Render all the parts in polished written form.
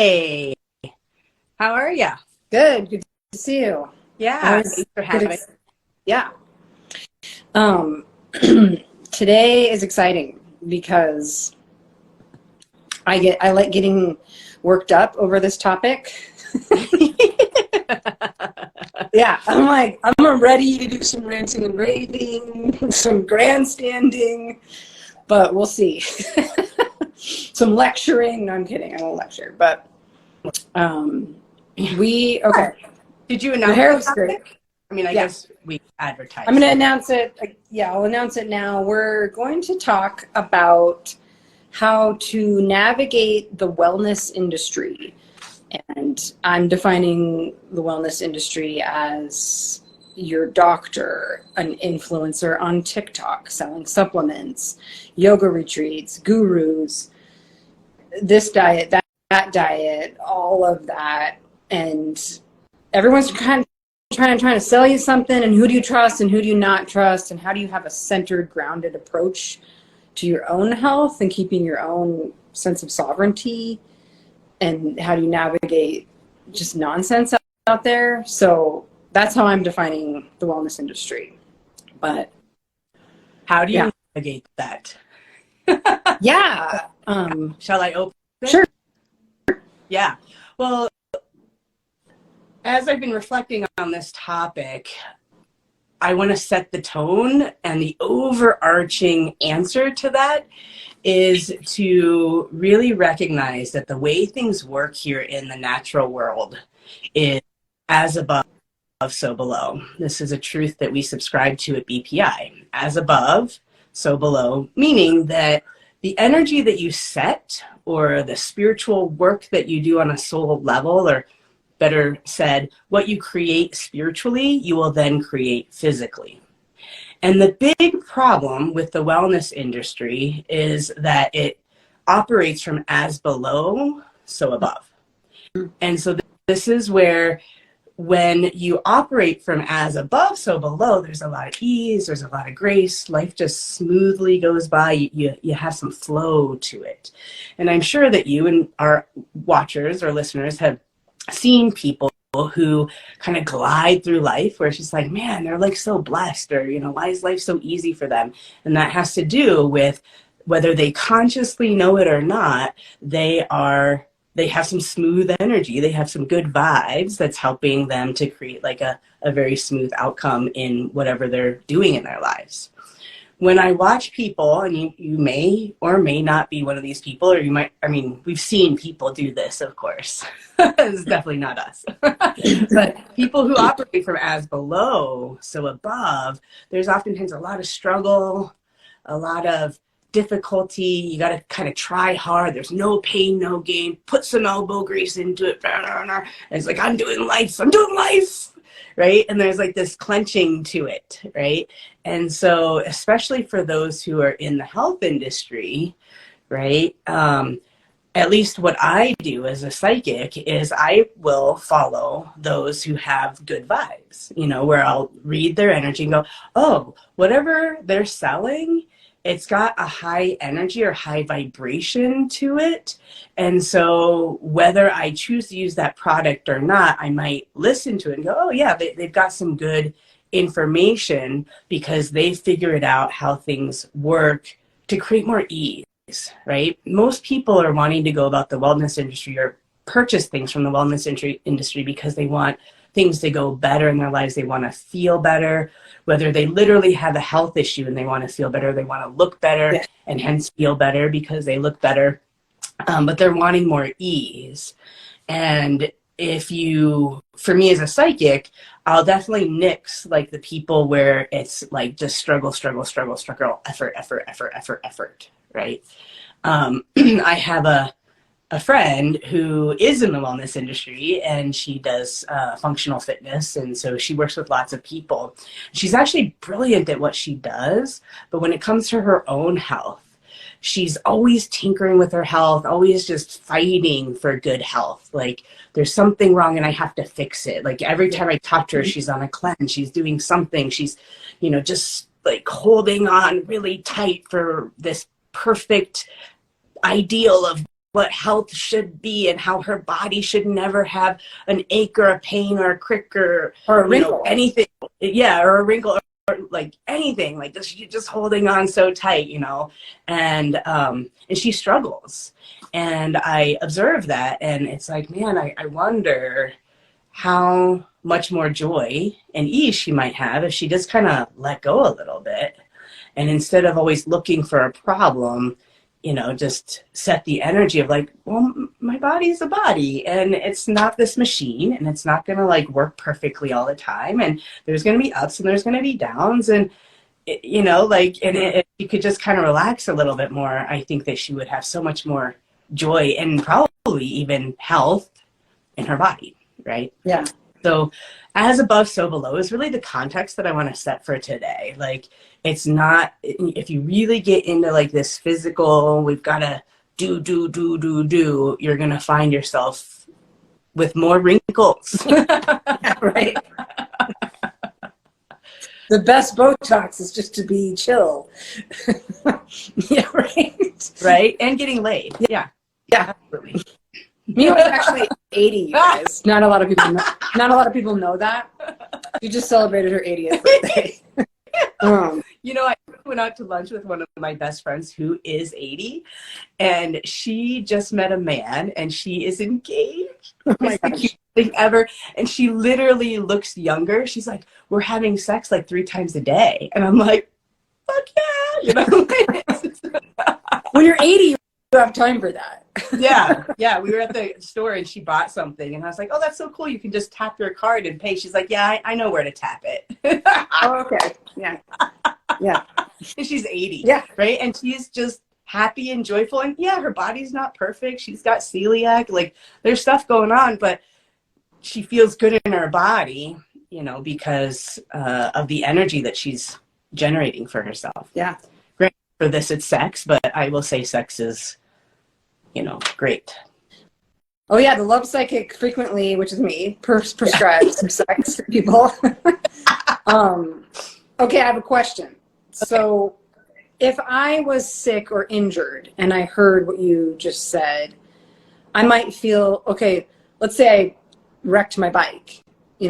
Hey, how are ya? Good to see you. Yeah, Always thanks for good. having. Yeah. Um, Today is exciting because I like getting worked up over this topic. Yeah, I'm ready to do some ranting and raving, some grandstanding, but we'll see. Some lecturing. No, I'm kidding. I won't lecture, but um, okay. Did you Your announce hair the looks great. topic? I mean, I Yeah. guess we I'm going advertised to it. announce it. Yeah, I'll announce it now. We're going to talk about how to navigate the wellness industry. And I'm defining the wellness industry as your doctor, an influencer on TikTok selling supplements, yoga retreats, gurus, this diet, that diet, all of that. And everyone's kind of trying to sell you something, and who do you trust and who do you not trust, and how do you have a centered, grounded approach to your own health and keeping your own sense of sovereignty, and how do you navigate just nonsense out there. So that's how I'm defining the wellness industry. But How do yeah. you navigate that? Yeah. Shall I open it? Sure. Yeah. Well, as I've been reflecting on this topic, I want to set the tone, and the overarching answer to that is to really recognize that the way things work here in the natural world is as above, so below. This is a truth that we subscribe to at BPI. As above, so below, meaning that the energy that you set, or the spiritual work that you do on a soul level, or better said, what you create spiritually, you will then create physically. And the big problem with the wellness industry is that it operates from as below, so above. And so this is where, when you operate from as above, so below, there's a lot of ease, there's a lot of grace, life just smoothly goes by, you have some flow to it. And I'm sure that you and our watchers or listeners have seen people who kind of glide through life where it's just like, man, they're like so blessed, or, why is life so easy for them? And that has to do with whether they consciously know it or not, they have some smooth energy. They have some good vibes that's helping them to create like a very smooth outcome in whatever they're doing in their lives. When I watch people, and you may or may not be one of these people, or you might, we've seen people do this, of course. It's definitely not us. But people who operate from as below, so above, there's oftentimes a lot of struggle, a lot of difficulty. You got to kind of try hard. There's no pain, no gain. Put some elbow grease into it. And it's like, I'm doing life. Right? And there's like this clenching to it, right? And so, especially for those who are in the health industry, right? At least what I do as a psychic is I will follow those who have good vibes, where I'll read their energy and go, oh, whatever they're selling, it's got a high energy or high vibration to it. And so whether I choose to use that product or not, I might listen to it and go, oh yeah, they've got some good information, because they figure it out how things work to create more ease, right? Most people are wanting to go about the wellness industry or purchase things from the wellness industry because they want things to go better in their lives. They want to feel better, whether they literally have a health issue and they want to feel better, they want to look better, Yeah. and hence feel better because they look better. But they're wanting more ease. And for me as a psychic, I'll definitely nix like the people where it's like just struggle, effort, right? I have a friend who is in the wellness industry, and she does functional fitness, and so she works with lots of people. She's actually brilliant at what she does, but when it comes to her own health, she's always tinkering with her health, always just fighting for good health. Like, there's something wrong and I have to fix it. Like, every time I talk to her, she's on a cleanse, she's doing something, she's, just like holding on really tight for this perfect ideal of what health should be and how her body should never have an ache or a pain or a crick or a wrinkle, anything. Yeah, or a wrinkle or like anything. Like this, she's just holding on so tight, and she struggles. And I observe that, and it's like, man, I wonder how much more joy and ease she might have if she just kind of let go a little bit. And instead of always looking for a problem, just set the energy of like, well, my body's a body and it's not this machine and it's not going to like work perfectly all the time. And there's going to be ups and there's going to be downs. And, if you could just kind of relax a little bit more, I think that she would have so much more joy and probably even health in her body. Right? Yeah. So as above, so below is really the context that I want to set for today. Like, it's not, if you really get into like this physical, we've got to do, you're going to find yourself with more wrinkles. Right. The best Botox is just to be chill. Yeah, right. Right. And getting laid. Yeah. Yeah. Absolutely. Miwa's actually 80, you guys. Not a lot of people know that. She just celebrated her 80th birthday. I went out to lunch with one of my best friends who is 80, and she just met a man, and she is engaged. Oh my it's the cutest thing ever. And she literally looks younger. She's like, we're having sex like 3 times a day. And I'm like, fuck yeah. When you're 80, you have time for that. Yeah. We were at the store and she bought something and I was like, oh, that's so cool. You can just tap your card and pay. She's like, yeah, I know where to tap it. Oh, okay. Yeah. And she's 80. Yeah. Right. And she's just happy and joyful. And yeah, her body's not perfect. She's got celiac. Like, there's stuff going on, but she feels good in her body, because of the energy that she's generating for herself. Yeah. Great. For this, it's sex, but I will say sex is, great. Oh yeah, the love psychic frequently, which is me, prescribes some sex for people. Okay, I have a question. Okay. So if I was sick or injured and I heard what you just said, I might feel, okay, let's say I wrecked my bike,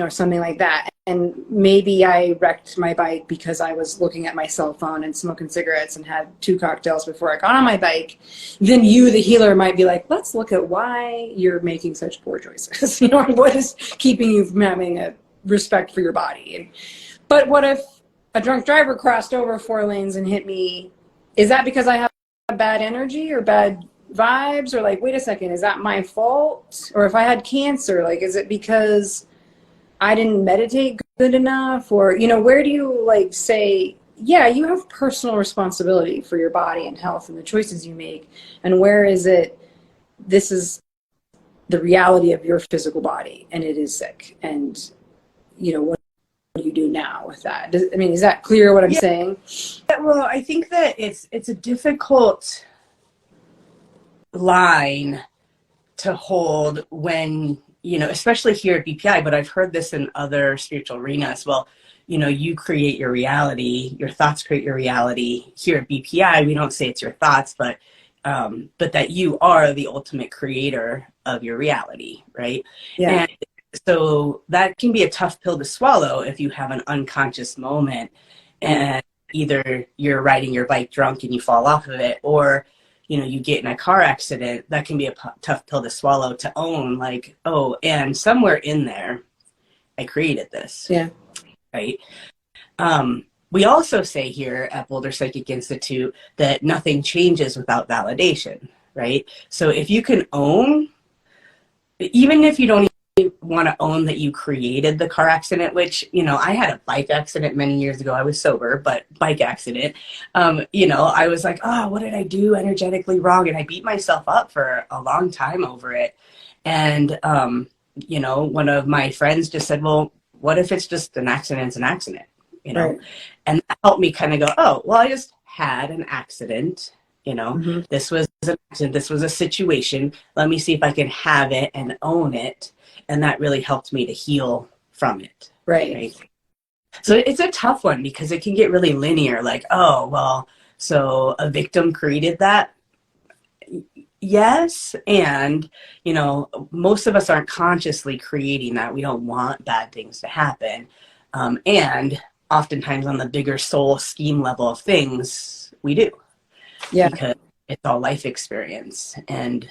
something like that. And maybe I wrecked my bike because I was looking at my cell phone and smoking cigarettes and had 2 cocktails before I got on my bike. Then you, the healer, might be like, let's look at why you're making such poor choices. What is keeping you from having a respect for your body? But what if a drunk driver crossed over 4 lanes and hit me? Is that because I have bad energy or bad vibes? Or like, wait a second, is that my fault? Or if I had cancer, like, is it because I didn't meditate good enough? Or, where do you like say, yeah, you have personal responsibility for your body and health and the choices you make. And where is it, this is the reality of your physical body and it is sick. And, what do you do now with that? Is that clear what I'm saying? Well, I think that it's a difficult line to hold when, especially here at BPI, but I've heard this in other spiritual arenas. Well, you create your reality, your thoughts create your reality. Here at BPI, we don't say it's your thoughts, but that you are the ultimate creator of your reality, right? Yeah. And so that can be a tough pill to swallow if you have an unconscious moment and either you're riding your bike drunk and you fall off of it, or you get in a car accident. That can be a tough pill to swallow, to own, like, oh, and somewhere in there, I created this. Yeah. Right. We also say here at Boulder Psychic Institute that nothing changes without validation. Right. So if you can own, even if you don't want to own that you created the car accident, which, I had a bike accident many years ago. I was sober, but bike accident. I was like, oh, what did I do energetically wrong? And I beat myself up for a long time over it. And, one of my friends just said, well, what if it's just an accident's an accident, Right. And that helped me kind of go, oh, well, I just had an accident. Mm-hmm. This was an accident. This was a situation. Let me see if I can have it and own it. And that really helped me to heal from it. Right. So it's a tough one because it can get really linear. Like, oh, well, so a victim created that. Yes, and most of us aren't consciously creating that. We don't want bad things to happen, and oftentimes on the bigger soul scheme level of things, we do, Yeah. because it's all life experience, and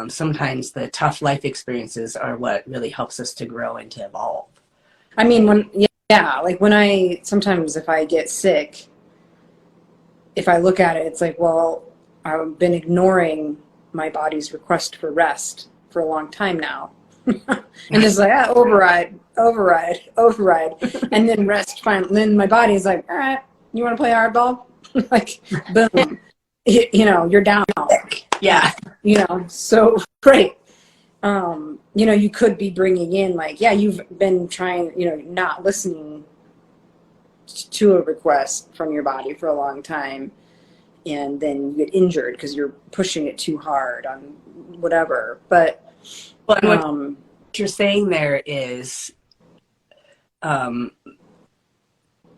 sometimes the tough life experiences are what really helps us to grow and to evolve. I mean, like sometimes if I get sick, if I look at it, it's like, well, I've been ignoring my body's request for rest for a long time now. And it's like, override, override, override. And then rest finally, then my body's like, all right, you want to play hardball? Like, boom, you're down. Yeah. So great. You could be bringing in like, yeah, you've been trying, not listening to a request from your body for a long time, and then you get injured because you're pushing it too hard on whatever. But what you're saying there is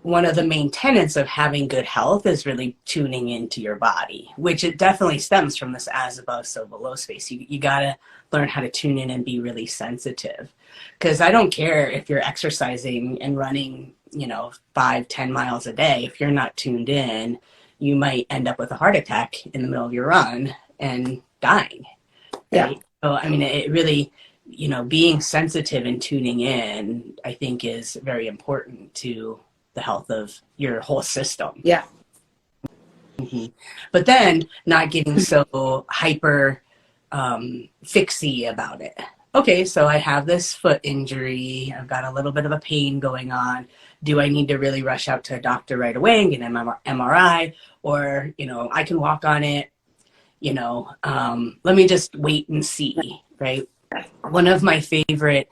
one of the main tenets of having good health is really tuning into your body, which it definitely stems from this as above, so below space. You got to learn how to tune in and be really sensitive. Because I don't care if you're exercising and running, 5-10 miles a day. If you're not tuned in, you might end up with a heart attack in the middle of your run and dying. Right? Yeah. So, I mean, it really, being sensitive and tuning in, I think, is very important to the health of your whole system. Yeah. Mm-hmm. But then not getting so hyper fixie about it. Okay, so I have this foot injury. I've got a little bit of a pain going on. Do I need to really rush out to a doctor right away and get an MRI? Or, I can walk on it, let me just wait and see, right? One of my favorite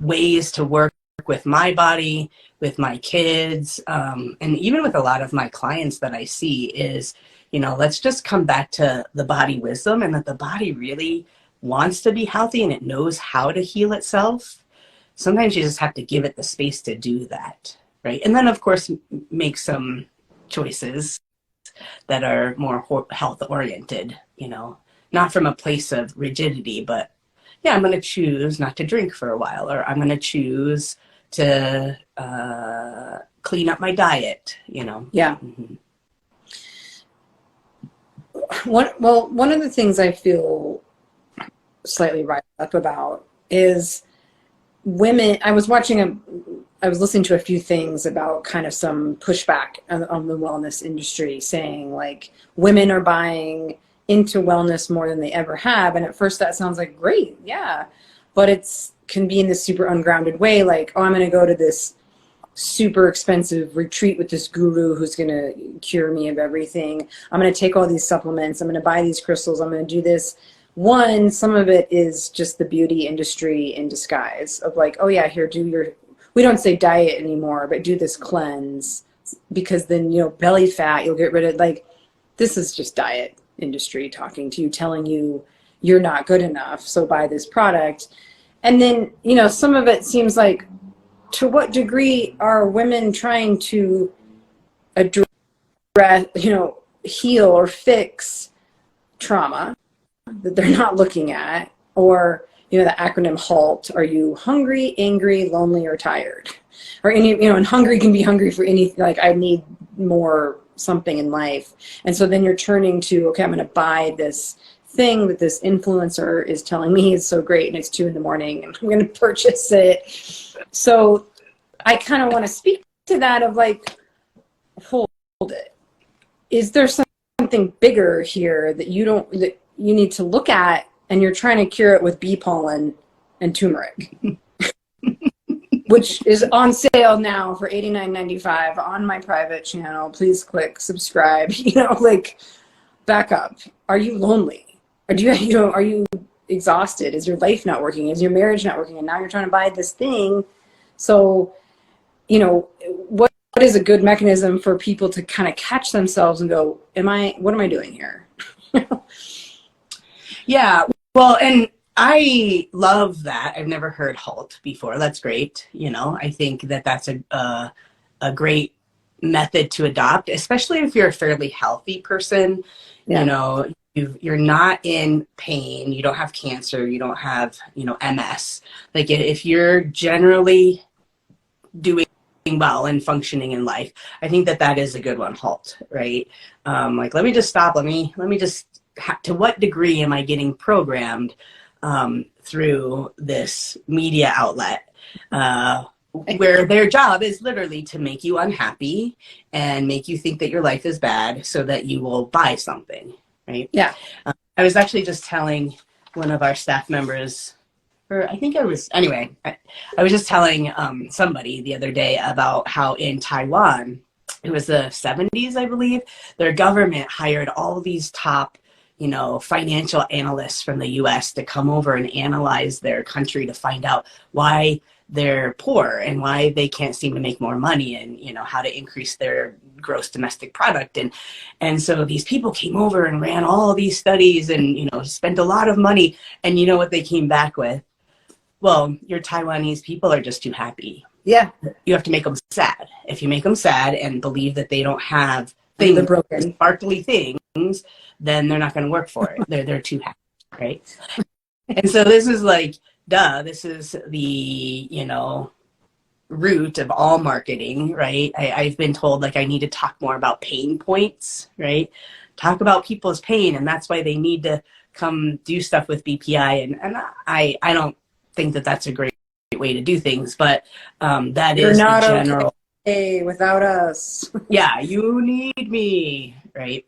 ways to work with my body, with my kids, and even with a lot of my clients that I see is, let's just come back to the body wisdom, and that the body really wants to be healthy and it knows how to heal itself. Sometimes you just have to give it the space to do that, right? And then, of course, make some choices that are more health oriented, not from a place of rigidity, but yeah, I'm going to choose not to drink for a while, or I'm going to choose to clean up my diet, Yeah. Mm-hmm. One of the things I feel slightly riled up about is women. I was listening to a few things about kind of some pushback on the wellness industry, saying like women are buying into wellness more than they ever have. And at first that sounds like great. Yeah. But can be in this super ungrounded way. Like, oh, I'm going to go to this super expensive retreat with this guru who's going to cure me of everything. I'm going to take all these supplements. I'm going to buy these crystals. I'm going to do this. One, some of it is just the beauty industry in disguise of like, oh yeah, here, we don't say diet anymore, but do this cleanse, because then, belly fat, you'll get rid of, like, this is just diet industry talking to you, telling you you're not good enough, so buy this product. And then, some of it seems like, to what degree are women trying to address, heal or fix trauma that they're not looking at? Or, the acronym HALT. Are you hungry, angry, lonely, or tired? Or and hungry can be hungry for anything, like I need more something in life. And so then you're turning to, okay, I'm going to buy this thing that this influencer is telling me is so great, and it's 2 a.m. and I'm going to purchase it. So I kind of want to speak to that of like, hold it. Is there something bigger here that you need to look at, and you're trying to cure it with bee pollen and turmeric, which is on sale now for $89.95 on my private channel. Please click subscribe. Back up. Are you lonely? Are you exhausted? Is your life not working? Is your marriage not working? And now you're trying to buy this thing. So, what is a good mechanism for people to kind of catch themselves and go, what am I doing here? Yeah. Well, and I love that. I've never heard HALT before. That's great. I think that that's a great method to adopt, especially if you're a fairly healthy person. Yeah. you're not in pain, you don't have cancer, you don't have, MS. Like if you're generally doing well and functioning in life, I think that is a good one. Halt, right? Like, let me just stop. Let me just, to what degree am I getting programmed through this media outlet? Where their job is literally to make you unhappy and make you think that your life is bad so that you will buy something, right? Yeah. I was actually just telling one of our staff members, or I think I was, anyway, I was just telling somebody the other day about how in Taiwan, it was the 70s, I believe, their government hired all these top, financial analysts from the US to come over and analyze their country to find out why they're poor and why they can't seem to make more money, and how to increase their gross domestic product. And so these people came over and ran all these studies and spent a lot of money, and you know what they came back with? Well, your Taiwanese people are just too happy. Yeah. You have to make them sad. If you make them sad and believe that they don't have things, broken, sparkly things, then they're not going to work for it. They're too happy, right? And so this is like, this is the, root of all marketing, right? I've been told, like, I need to talk more about pain points, right? Talk about people's pain, and that's why they need to come do stuff with BPI. And I don't think that that's a great way to do things, but that You're is not the general. okay without us. Yeah, you need me, right?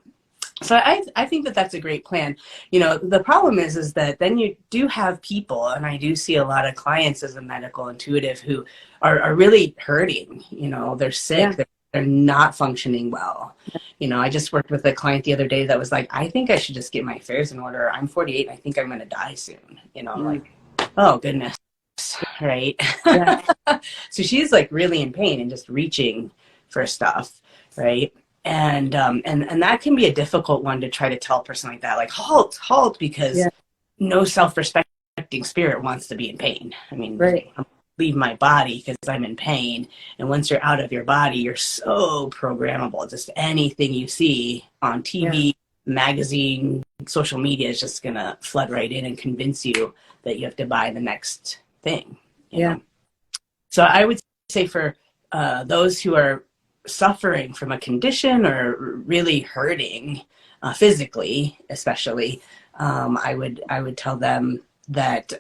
So I think that that's a great plan. The problem is that then you do have people, and I do see a lot of clients as a medical intuitive who are really hurting. They're sick. Yeah. They're not functioning well. I just worked with a client the other day that was like, I think I should just get my affairs in order. I'm 48. I think I'm going to die soon. I'm like, oh, goodness. Right. Yeah. So she's like really in pain and just reaching for stuff. Right. And that can be a difficult one to try to tell a person like that, like, halt, because no self-respecting spirit wants to be in pain. I mean, right. Leave my body because I'm in pain. And once you're out of your body, you're so programmable. Just anything you see on TV, magazine, social media is just going to flood right in and convince you that you have to buy the next thing. You know? So I would say for those who are suffering from a condition or really hurting physically, especially, I would tell them that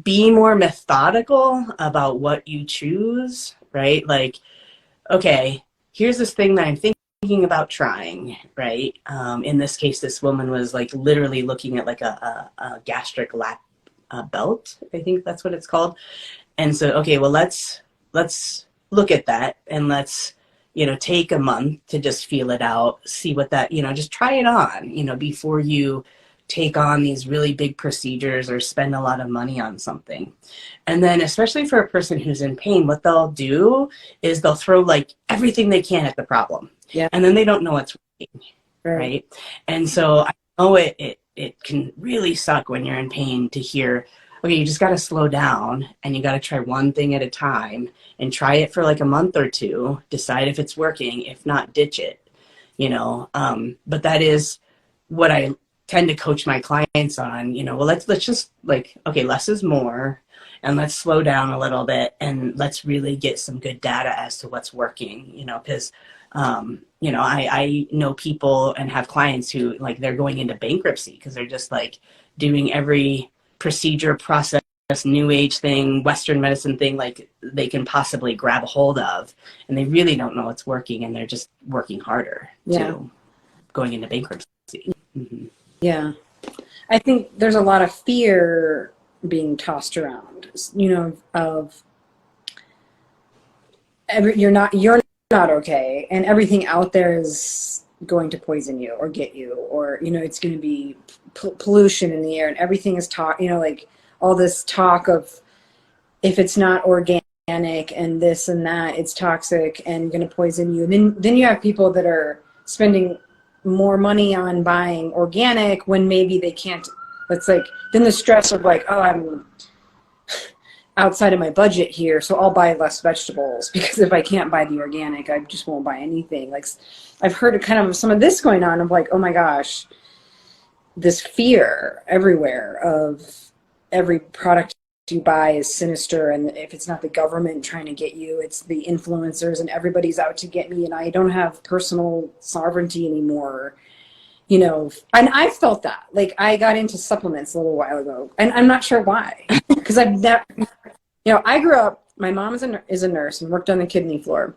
be more methodical about what you choose, right? Like, okay, here's this thing that I'm thinking about trying, right? In this case, this woman was like literally looking at like a gastric lap belt. I think that's what it's called. And so, okay, well, let's look at that, and let's, take a month to just feel it out, see what that, just try it on, before you take on these really big procedures or spend a lot of money on something. And then, especially for a person who's in pain, what they'll do is they'll throw like everything they can at the problem. Yeah. And then they don't know what's working. Right. And so I know it can really suck when you're in pain to hear, okay, you just got to slow down and you got to try one thing at a time and try it for like a month or two, decide if it's working, if not, ditch it, but that is what I tend to coach my clients on, well, let's just like, okay, less is more, and let's slow down a little bit and let's really get some good data as to what's working, because, I know people and have clients who like, they're going into bankruptcy because they're just like doing every procedure, process, new age thing, Western medicine thing, like they can possibly grab a hold of, and they really don't know what's working, and they're just working harder to going into bankruptcy. Mm-hmm. Yeah. I think there's a lot of fear being tossed around, of you're not okay, and everything out there is going to poison you or get you, or, it's going to be pollution in the air, and everything is like all this talk of if it's not organic and this and that, it's toxic and going to poison you. And then you have people that are spending more money on buying organic when maybe they can't. It's like then the stress of like, oh, outside of my budget here, so I'll buy less vegetables, because if I can't buy the organic, I just won't buy anything. Like, I've heard kind of some of this going on of like, oh my gosh, this fear everywhere of every product you buy is sinister, and if it's not the government trying to get you, it's the influencers, and everybody's out to get me, and I don't have personal sovereignty anymore. You know, and I felt that. Like, I got into supplements a little while ago, and I'm not sure why. Because I've never, you know, I grew up, my mom is a nurse and worked on the kidney floor,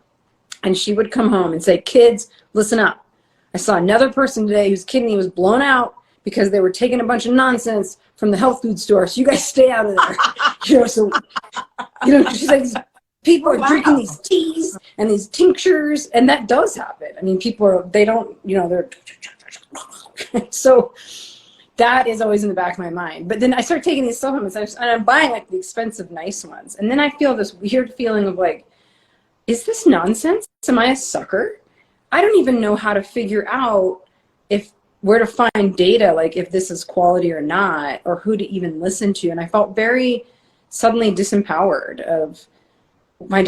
and she would come home and say, kids, listen up. I saw another person today whose kidney was blown out because they were taking a bunch of nonsense from the health food store, so you guys stay out of there. You know, so, you know, she's like, people are drinking these teas and these tinctures, and that does happen. I mean, people are, they don't, you know, they're, so that is always in the back of my mind. But then I start taking these supplements, and I'm buying like the expensive, nice ones. And then I feel this weird feeling of like, is this nonsense? Am I a sucker? I don't even know how to figure out where to find data, like if this is quality or not, or who to even listen to. And I felt very suddenly disempowered of, my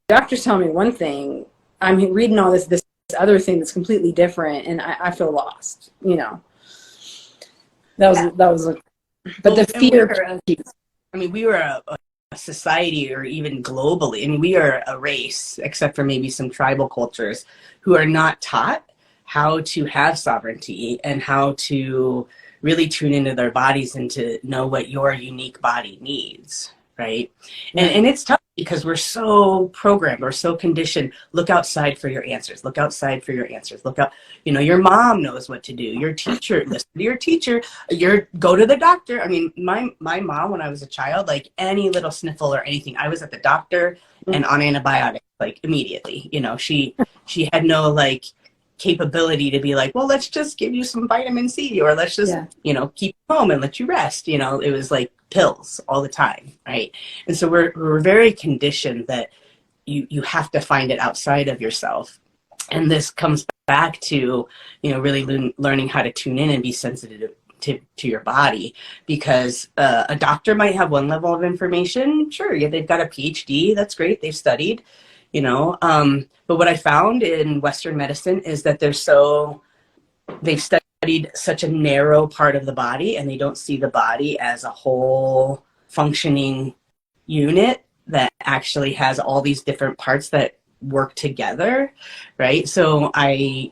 doctor's telling me one thing, I'm reading all this other thing that's completely different, and I feel lost, you know. That was like, but the fear. I mean, we were a society, or even globally, I mean, we are a race, except for maybe some tribal cultures, who are not taught how to have sovereignty and how to really tune into their bodies and to know what your unique body needs, right? Yeah. And it's tough because we're so programmed, we're so conditioned. Look outside for your answers. Look outside for your answers. Look out, you know, your mom knows what to do. Your teacher, listen to your teacher. Go to the doctor. I mean, my mom, when I was a child, like any little sniffle or anything, I was at the doctor and on antibiotics, like immediately. You know, she had no like capability to be like, well, let's just give you some vitamin C, or let's just, you know, keep you home and let you rest. You know, it was like pills all the time, right? And so we're very conditioned that you have to find it outside of yourself. And this comes back to, you know, really learning how to tune in and be sensitive to your body, because a doctor might have one level of information. Sure, yeah, they've got a PhD. That's great. They've studied, you know. But what I found in Western medicine is that they've studied such a narrow part of the body, and they don't see the body as a whole functioning unit that actually has all these different parts that work together, right? So I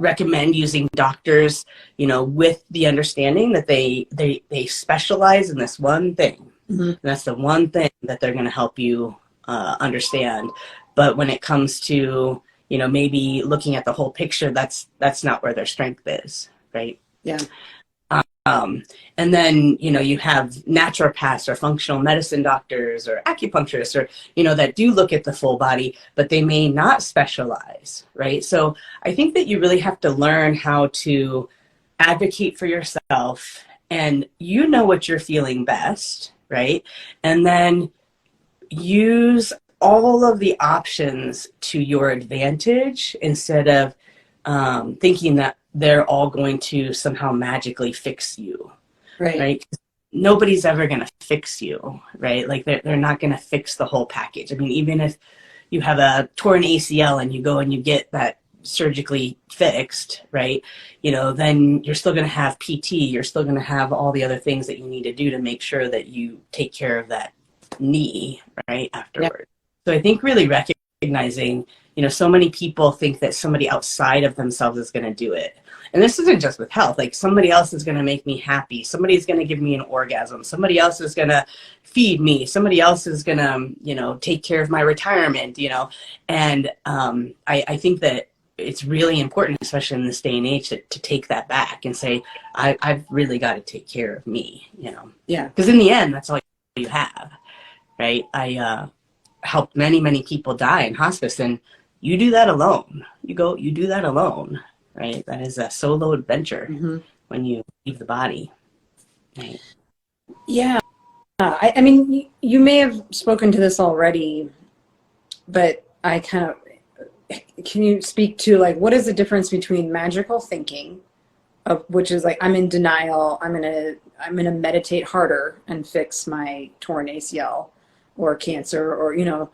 recommend using doctors, you know, with the understanding that they specialize in this one thing. Mm-hmm. And that's the one thing that they're going to help you understand. But when it comes to, you know, maybe looking at the whole picture, that's not where their strength is, right? Yeah. And then, you know, you have naturopaths or functional medicine doctors or acupuncturists, or, you know, that do look at the full body, but they may not specialize, right? So I think that you really have to learn how to advocate for yourself, and you know what you're feeling best, right? And then use all of the options to your advantage, instead of thinking that they're all going to somehow magically fix you, right? Nobody's ever going to fix you, right? Like they're not going to fix the whole package. I mean, even if you have a torn ACL and you go and you get that surgically fixed, right? You know, then you're still going to have PT. You're still going to have all the other things that you need to do to make sure that you take care of that knee, right, afterward. So I think really recognizing, you know, so many people think that somebody outside of themselves is going to do it. And this isn't just with health. Like, somebody else is going to make me happy. Somebody's going to give me an orgasm. Somebody else is going to feed me. Somebody else is going to, you know, take care of my retirement, you know. And I think that it's really important, especially in this day and age, to take that back and say, I've really got to take care of me, you know. Yeah. Because in the end, that's all you have, right? I helped many people die in hospice, and you do that alone. You do that alone, right? That is a solo adventure when you leave the body, right? Yeah. I mean, you may have spoken to this already, but can you speak to, like, what is the difference between magical thinking which is like, I'm in denial. I'm gonna meditate harder and fix my torn ACL or cancer, or,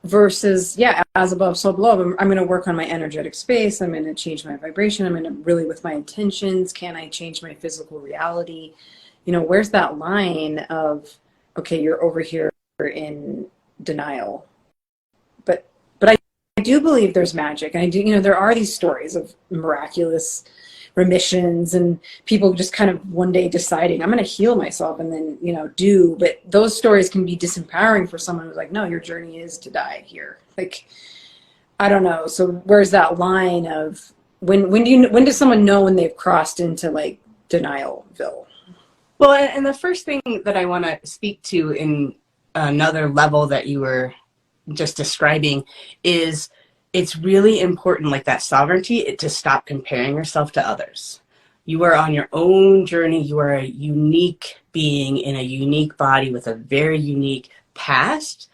versus, yeah, as above, so below. I'm going to work on my energetic space. I'm going to change my vibration. I'm going to really, with my intentions, can I change my physical reality? Where's that line of, okay, you're over here in denial. But I do believe there's magic. And I do, there are these stories of miraculous remissions and people just kind of one day deciding, I'm going to heal myself, and then, but those stories can be disempowering for someone who's like, no, your journey is to die here. Like, I don't know. So where's that line of when does someone know when they've crossed into like denialville? Well, and the first thing that I want to speak to in another level that you were just describing is, it's really important, like that sovereignty, to stop comparing yourself to others. You are on your own journey. You are a unique being in a unique body with a very unique past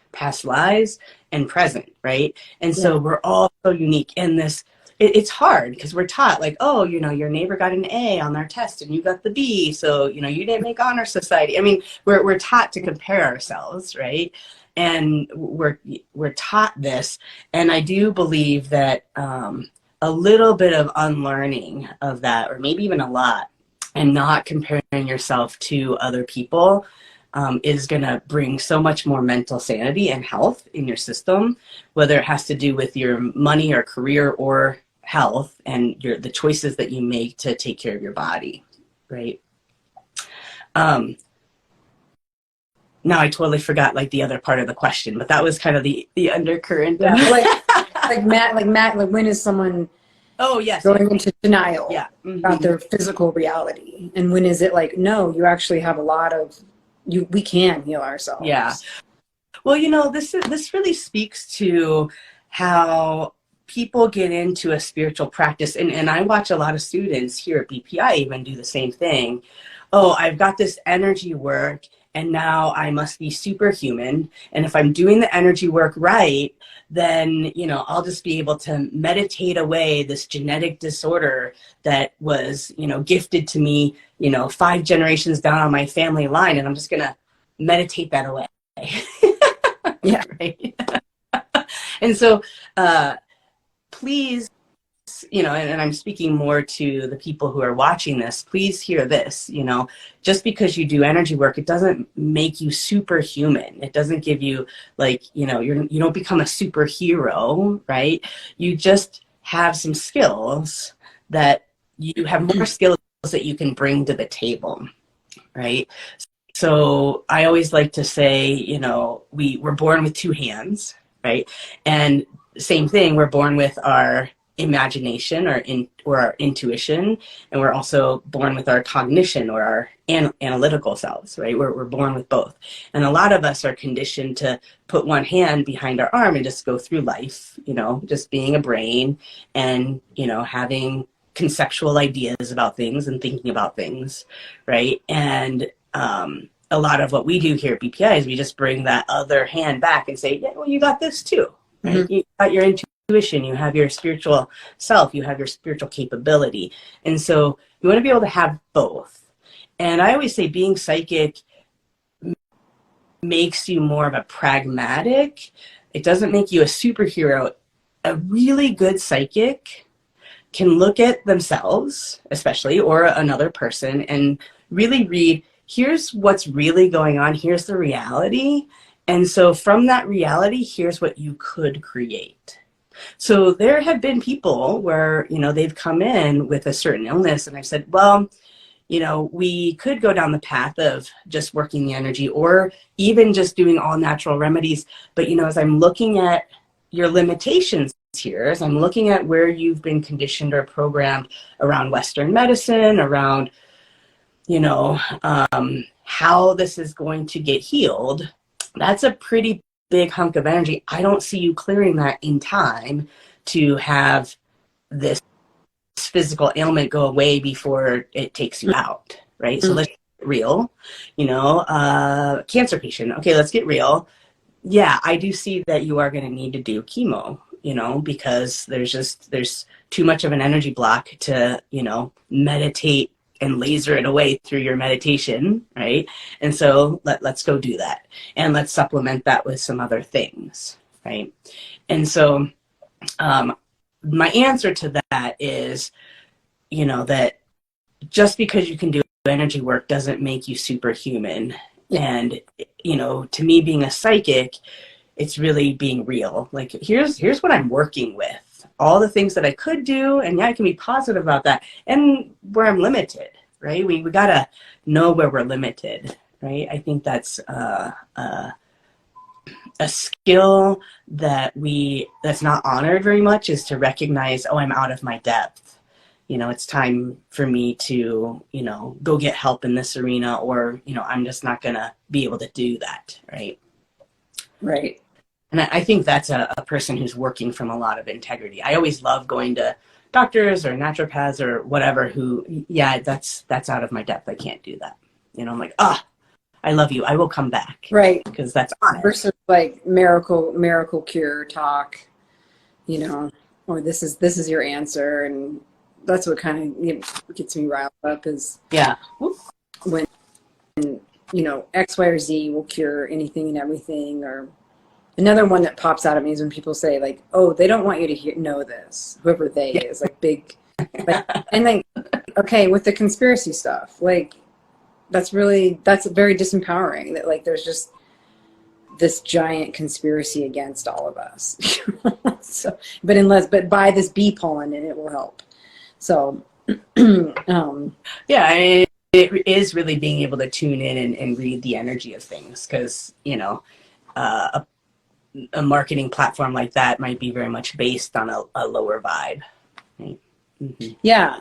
lives, and present, right? And so we're all so unique in this. It's hard because we're taught like, oh, your neighbor got an A on their test and you got the B, so you didn't make honor society. I mean, we're taught to compare ourselves, right? And we're taught this, and I do believe that a little bit of unlearning of that, or maybe even a lot, and not comparing yourself to other people is going to bring so much more mental sanity and health in your system, whether it has to do with your money or career or health and the choices that you make to take care of your body, right? Now I totally forgot like the other part of the question, but that was kind of the undercurrent. Yeah, like Matt, like when is someone going into denial about their physical reality, and when is it like, no, you actually have a lot of we can heal ourselves? Yeah. Well, this really speaks to how people get into a spiritual practice, and I watch a lot of students here at BPI even do the same thing. Oh, I've got this energy work, and now I must be superhuman. And if I'm doing the energy work right, then, I'll just be able to meditate away this genetic disorder that was, gifted to me, 5 generations down on my family line. And I'm just going to meditate that away. Yeah. Right. And so, please, and I'm speaking more to the people who are watching this, please hear this, just because you do energy work, it doesn't make you superhuman. It doesn't give you like, you don't become a superhero, right? You just have some skills that you have more skills that you can bring to the table, right? So I always like to say, we're born with 2 hands, right? And same thing, we're born with our imagination or our intuition, and we're also born with our cognition or our analytical selves, right? We're born with both. And a lot of us are conditioned to put one hand behind our arm and just go through life, just being a brain and, having conceptual ideas about things and thinking about things, right? And a lot of what we do here at BPI is we just bring that other hand back and say, yeah, well, you got this too, right? Mm-hmm. You got your intuition, you have your spiritual self, you have your spiritual capability. And so you want to be able to have both. And I always say being psychic makes you more of a pragmatic. It doesn't make you a superhero. A really good psychic can look at themselves, especially, or another person, and really read, here's what's really going on, here's the reality. And so from that reality, here's what you could create. So there have been people where, they've come in with a certain illness, and I've said, well, we could go down the path of just working the energy or even just doing all natural remedies. But, as I'm looking at your limitations here, as I'm looking at where you've been conditioned or programmed around Western medicine, around, how this is going to get healed, that's a pretty big hunk of energy. I don't see you clearing that in time to have this physical ailment go away before it takes you out, right? So let's get real, cancer patient. Okay, let's get real. Yeah, I do see that you are going to need to do chemo because there's too much of an energy block to, meditate and laser it away through your meditation, right? And so let's go do that. And let's supplement that with some other things, right? And so my answer to that is, that just because you can do energy work doesn't make you superhuman. Yeah. And, to me, being a psychic, it's really being real. Like, here's what I'm working with. All the things that I could do, and I can be positive about that. And where I'm limited, right? We got to know where we're limited, right? I think that's a skill that's not honored very much, is to recognize, oh, I'm out of my depth. It's time for me to, go get help in this arena, or, I'm just not going to be able to do that, right? Right. And I think that's a person who's working from a lot of integrity. I always love going to doctors or naturopaths or whatever who, that's out of my depth. I can't do that. I'm like, I love you. I will come back. Right. Because that's honest. Versus like miracle cure talk, or this is your answer. And that's what kind of gets me riled up is when, X, Y, or Z will cure anything and everything. Or another one that pops out at me is when people say like, oh, they don't want you to know this, whoever they is, like big. And then, okay, with the conspiracy stuff, like, that's very disempowering that like there's just this giant conspiracy against all of us. So, but buy this bee pollen and it will help. So, it is really being able to tune in and read the energy of things, because, a marketing platform like that might be very much based on a lower vibe. Right? Mm-hmm. Yeah.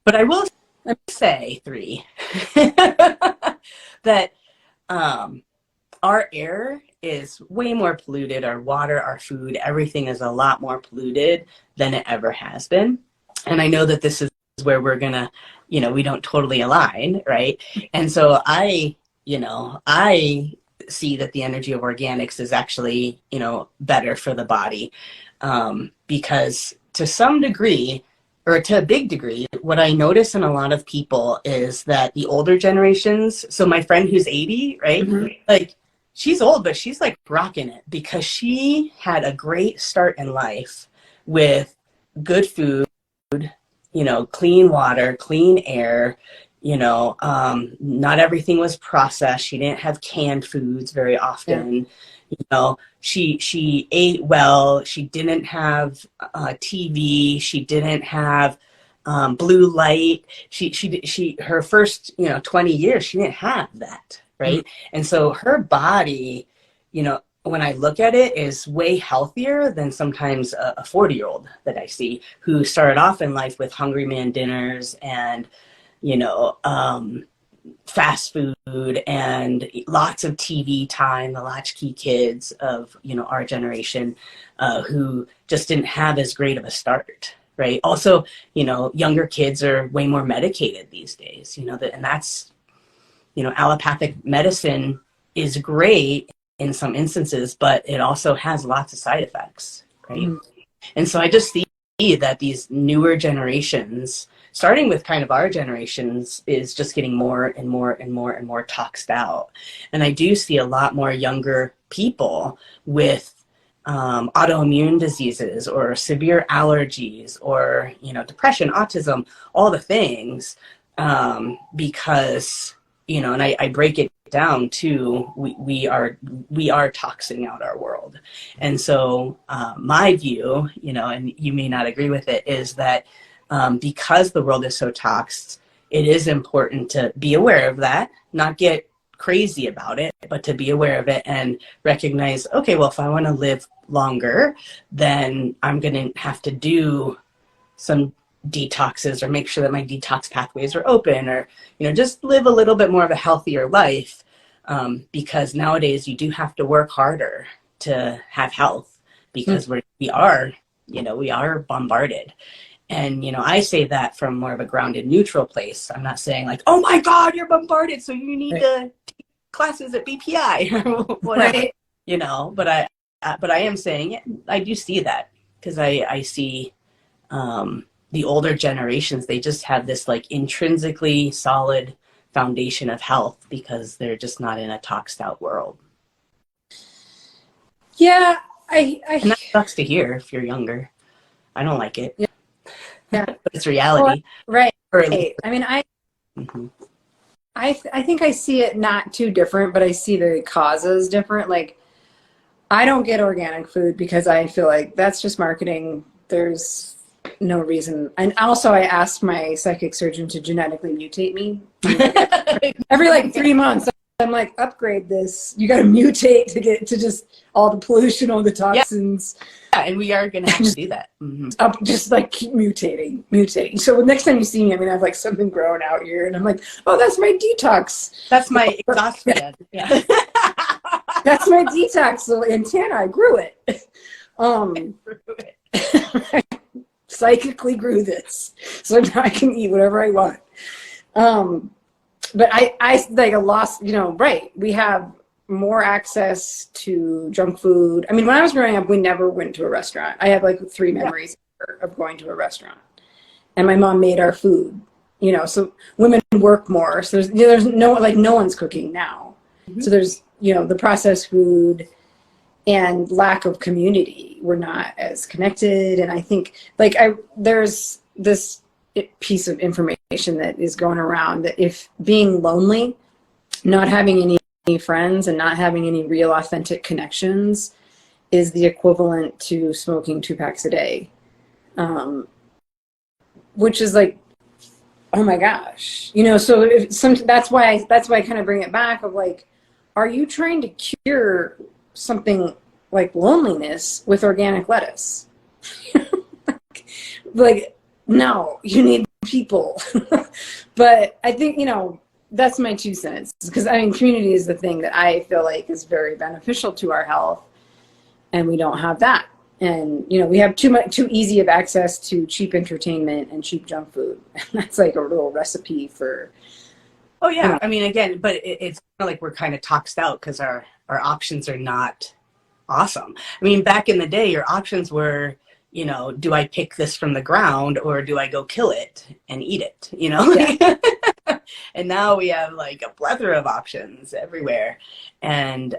But I will say, Three, that our air is way more polluted. Our water, our food, everything is a lot more polluted than it ever has been. And I know that this is where we're going to, we don't totally align, right? And so I see that the energy of organics is actually, better for the body, because to some degree, or to a big degree, what I notice in a lot of people is that the older generations, so my friend who's 80, right? Mm-hmm. Like, she's old, but she's like rocking it because she had a great start in life with good food, clean water, clean air, not everything was processed. She didn't have canned foods very often. Yeah. She ate well. She didn't have TV. She didn't have blue light. Her first 20 years she didn't have that, right? Mm-hmm. And so her body, when I look at it, is way healthier than sometimes a 40-year-old that I see who started off in life with Hungry Man dinners and fast food and lots of TV time, the latchkey kids of, our generation, who just didn't have as great of a start, right? Also, younger kids are way more medicated these days, and that's, allopathic medicine is great in some instances, but it also has lots of side effects, right? Mm-hmm. And so I just see that these newer generations, starting with kind of our generations, is just getting more and more and more and more toxed out. And I do see a lot more younger people with autoimmune diseases or severe allergies or, depression, autism, all the things, because, and I break it down to we are toxing out our world. And so my view, and you may not agree with it, is that because the world is so toxic, it is important to be aware of that, not get crazy about it, but to be aware of it and recognize, okay, well, if I want to live longer, then I'm going to have to do some detoxes or make sure that my detox pathways are open, or, just live a little bit more of a healthier life, because nowadays you do have to work harder to have health, because we are bombarded. And, I say that from more of a grounded, neutral place. I'm not saying like, oh my God, you're bombarded, so you need to take classes at BPI or whatever, right. But I am saying I do see that. because I see the older generations, they just have this like intrinsically solid foundation of health because they're just not in a toxed out world. Yeah, And that sucks to hear if you're younger. I don't like it. Yeah. Yeah. But it's reality. Right. Or at least, I mean, mm-hmm. I think I see it not too different, but I see the causes different. Like, I don't get organic food because I feel like that's just marketing. There's no reason. And also, I asked my psychic surgeon to genetically mutate me. Every like 3 months, I'm like, upgrade this. You got to mutate to get to just all the pollution, all the toxins. Yeah, and we are going to have to do that. Mm-hmm. Up, just like keep mutating. So next time you see me, I'm going to have like something growing out here. And I'm like, oh, that's my detox. That's my exhaust fan. Yeah. That's my detox antenna. I grew it. Psychically grew this. So now I can eat whatever I want. But I like a loss, right. We have more access to junk food. I mean, when I was growing up, we never went to a restaurant. I have like 3 memories of going to a restaurant. And my mom made our food, so women work more. So there's no one's cooking now. Mm-hmm. So there's, the processed food and lack of community. We're not as connected. And I think there's this piece of information that is going around that if being lonely, not having any friends and not having any real authentic connections is the equivalent to smoking 2 packs a day, which is like, oh my gosh, so that's why I kind of bring it back of like, are you trying to cure something like loneliness with organic lettuce? like no, you need people. But I think, that's my 2 cents, because I mean, community is the thing that I feel like is very beneficial to our health, and we don't have that. And we have too easy of access to cheap entertainment and cheap junk food. That's like a real recipe for. Oh yeah, I mean, again, but it's like we're kind of toxed out because our options are not awesome. I mean, back in the day, your options were, do I pick this from the ground or do I go kill it and eat it? Yeah. And now we have like a plethora of options everywhere, and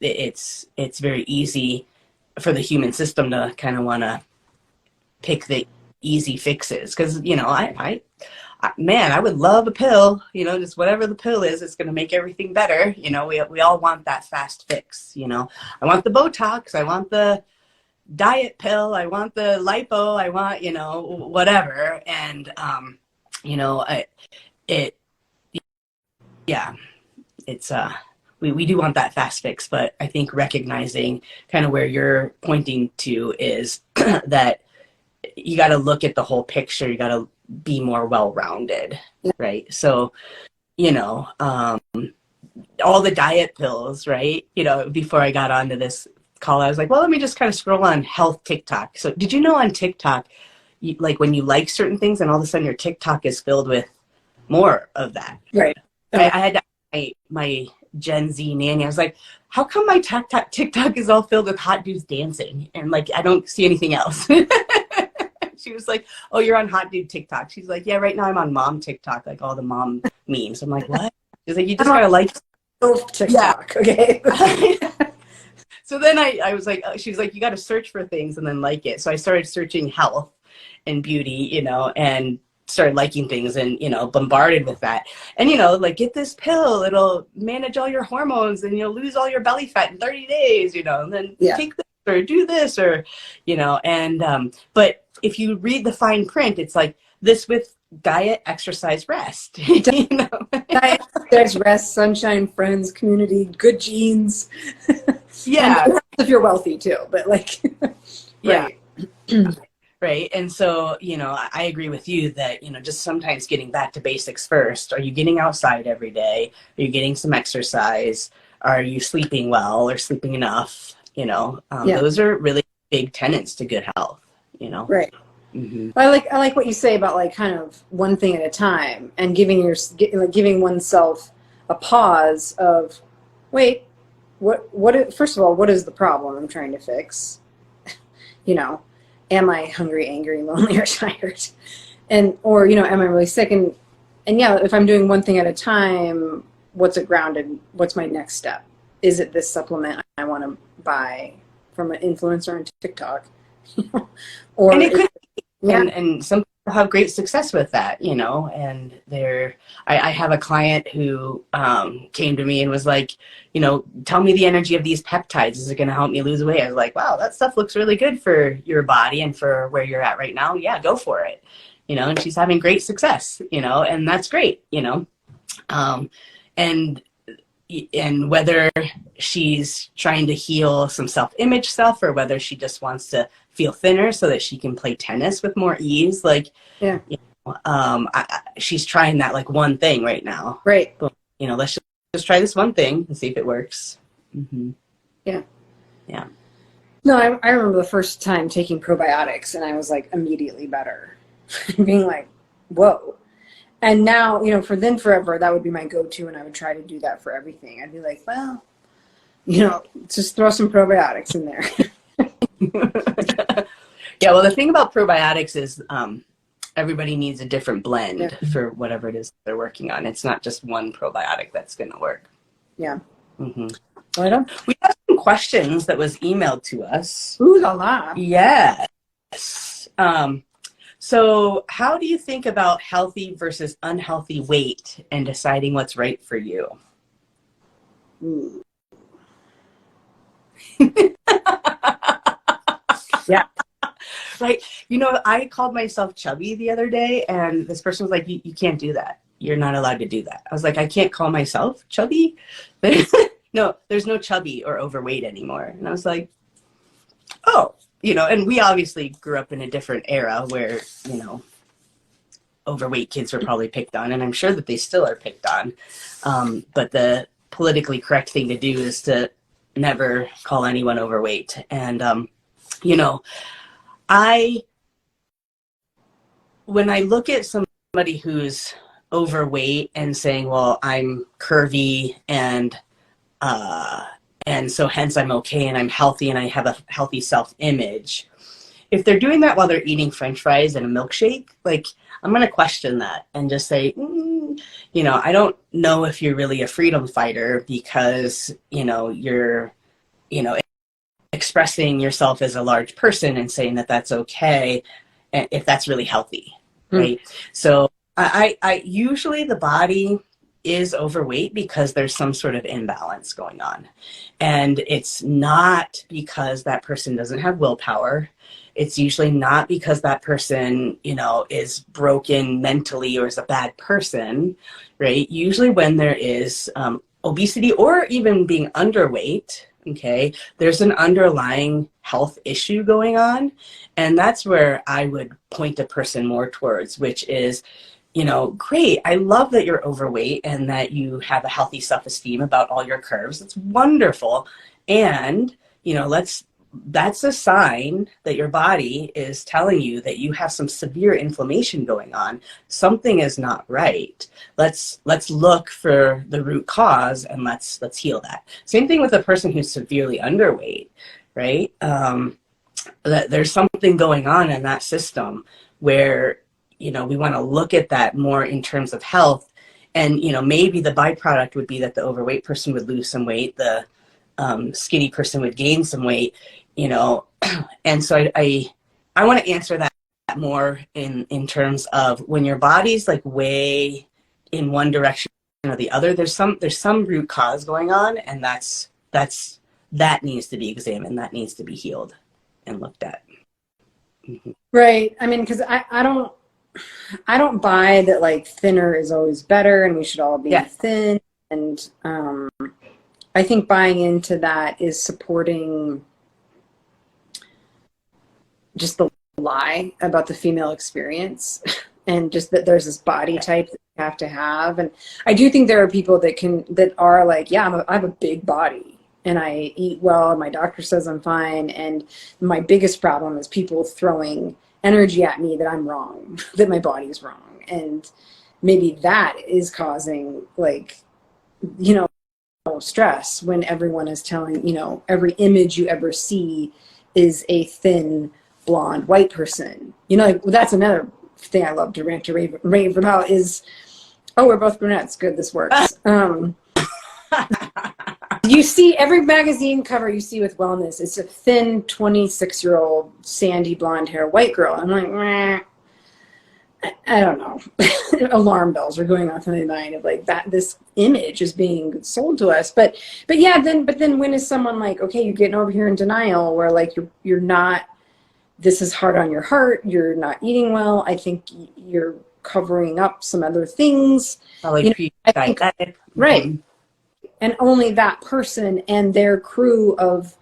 it's very easy for the human system to kind of want to pick the easy fixes, because I would love a pill, just whatever the pill is, it's going to make everything better. We all want that fast fix. I want the Botox, I want the diet pill, I want the lipo, I want whatever, and it's we do want that fast fix, but I think recognizing kind of where you're pointing to is that you got to look at the whole picture. You got to be more well-rounded, right? So, all the diet pills, right? Before I got onto this call, I was like, well, let me just kind of scroll on health TikTok. So did you know on TikTok, when you like certain things and all of a sudden your TikTok is filled with more of that. Right. I had to ask my Gen Z nanny. I was like, how come my TikTok is all filled with hot dudes dancing and I don't see anything else? She was like, oh, you're on hot dude TikTok. She's like, yeah, right now I'm on mom TikTok, like all the mom memes. I'm like, what? She's like, you just gotta like TikTok, okay? So then I was like, she was like, you got to search for things and then like it. So I started searching health and beauty, and started liking things and, bombarded with that. And, get this pill, it'll manage all your hormones and you'll lose all your belly fat in 30 days, and then take this or do this or, but if you read the fine print, it's like this with diet, exercise, rest. Diet, exercise, rest, sunshine, friends, community, good genes. Yeah. And if you're wealthy too, but yeah. Right. And so, I agree with you that, just sometimes getting back to basics first. Are you getting outside every day? Are you getting some exercise? Are you sleeping well or sleeping enough? Those are really big tenets to good health, Right. Mm-hmm. I like what you say about kind of one thing at a time and giving oneself a pause of, wait, first of all, what is the problem I'm trying to fix? am I hungry, angry, lonely, or tired? And, or, you know, am I really sick? And yeah, if I'm doing one thing at a time, what's it grounded? What's my next step? Is it this supplement I want to buy from an influencer on TikTok? Or And it could be, yeah. and some people have great success with that, you know, and I have a client who came to me and was like, you know, tell me the energy of these peptides. Is it going to help me lose weight? I was like, wow, that stuff looks really good for your body and for where you're at right now. Yeah, go for it. You know, and she's having great success, you know, and that's great, you know. And whether she's trying to heal some self-image stuff or whether she just wants to feel thinner so that she can play tennis with more ease, like, Yeah. you know, she's trying that like one thing right now. Right. But, you know, let's just try this one thing and see if it works. Mm-hmm. Yeah. Yeah. No, I remember the first time taking probiotics and I was like immediately better. Being like, whoa. And now, you know, for then forever, that would be my go-to, and I would try to do that for everything. I'd be like, well, you know, just throw some probiotics in there. Yeah, well, the thing about probiotics is everybody needs a different blend for whatever it is they're working on. It's not just one probiotic that's going to work. Yeah. Mm-hmm. Right. We have some questions that was emailed to us. Ooh la la. Yes. So how do you think about healthy versus unhealthy weight and deciding what's right for you? Yeah. Right. You know, I called myself chubby the other day and this person was like, you can't do that. You're not allowed to do that. I was like, I can't call myself chubby. No, there's no chubby or overweight anymore. And I was like, oh, you know, and we obviously grew up in a different era where, you know, overweight kids were probably picked on, and I'm sure that they still are picked on. But the politically correct thing to do is to never call anyone overweight. And, you know, when I look at somebody who's overweight and saying, well, I'm curvy and so hence I'm okay and I'm healthy and I have a healthy self-image. If they're doing that while they're eating French fries and a milkshake, like, I'm going to question that and just say, you know, I don't know if you're really a freedom fighter because, you know, you're, you know, expressing yourself as a large person and saying that that's okay if that's really healthy, right? So I usually the body is overweight because there's some sort of imbalance going on. And it's not because that person doesn't have willpower. It's usually not because that person, you know, is broken mentally or is a bad person, right? Usually when there is obesity or even being underweight, okay, there's an underlying health issue going on. And that's where I would point a person more towards, which is, you know, great. I love that you're overweight and that you have a healthy self-esteem about all your curves. It's wonderful. And, you know, that's a sign that your body is telling you that you have some severe inflammation going on. Something is not right. Let's look for the root cause and let's heal that. Same thing with a person who's severely underweight, right? That there's something going on in that system where, you know, we want to look at that more in terms of health. And, you know, maybe the byproduct would be that the overweight person would lose some weight, the skinny person would gain some weight, you know. And so I want to answer that more in terms of when your body's like way in one direction or the other, there's some root cause going on, and that needs to be examined, that needs to be healed and looked at. Mm-hmm. Right. I mean, because I don't buy that like thinner is always better and we should all be thin. And I think buying into that is supporting just the lie about the female experience and just that there's this body type that you have to have. And I do think there are people that are like, yeah, I have a big body and I eat well and my doctor says I'm fine. And my biggest problem is people throwing energy at me that I'm wrong, that my body's wrong. And maybe that is causing, like, you know, stress when everyone is telling, you know, every image you ever see is a thin blonde white person. You know, like, that's another thing I love to rant to rave about is, oh, we're both brunettes. Good, this works. You see every magazine cover you see with wellness, it's a thin 26-year-old sandy blonde hair white girl. I'm like, meh. I don't know. Alarm bells are going off in my mind of like that this image is being sold to us. But then when is someone like, okay, you're getting over here in denial where like you're not, this is hard on your heart, you're not eating well, I think you're covering up some other things. Like, you know, I think, right. Mm-hmm. And only that person and their crew of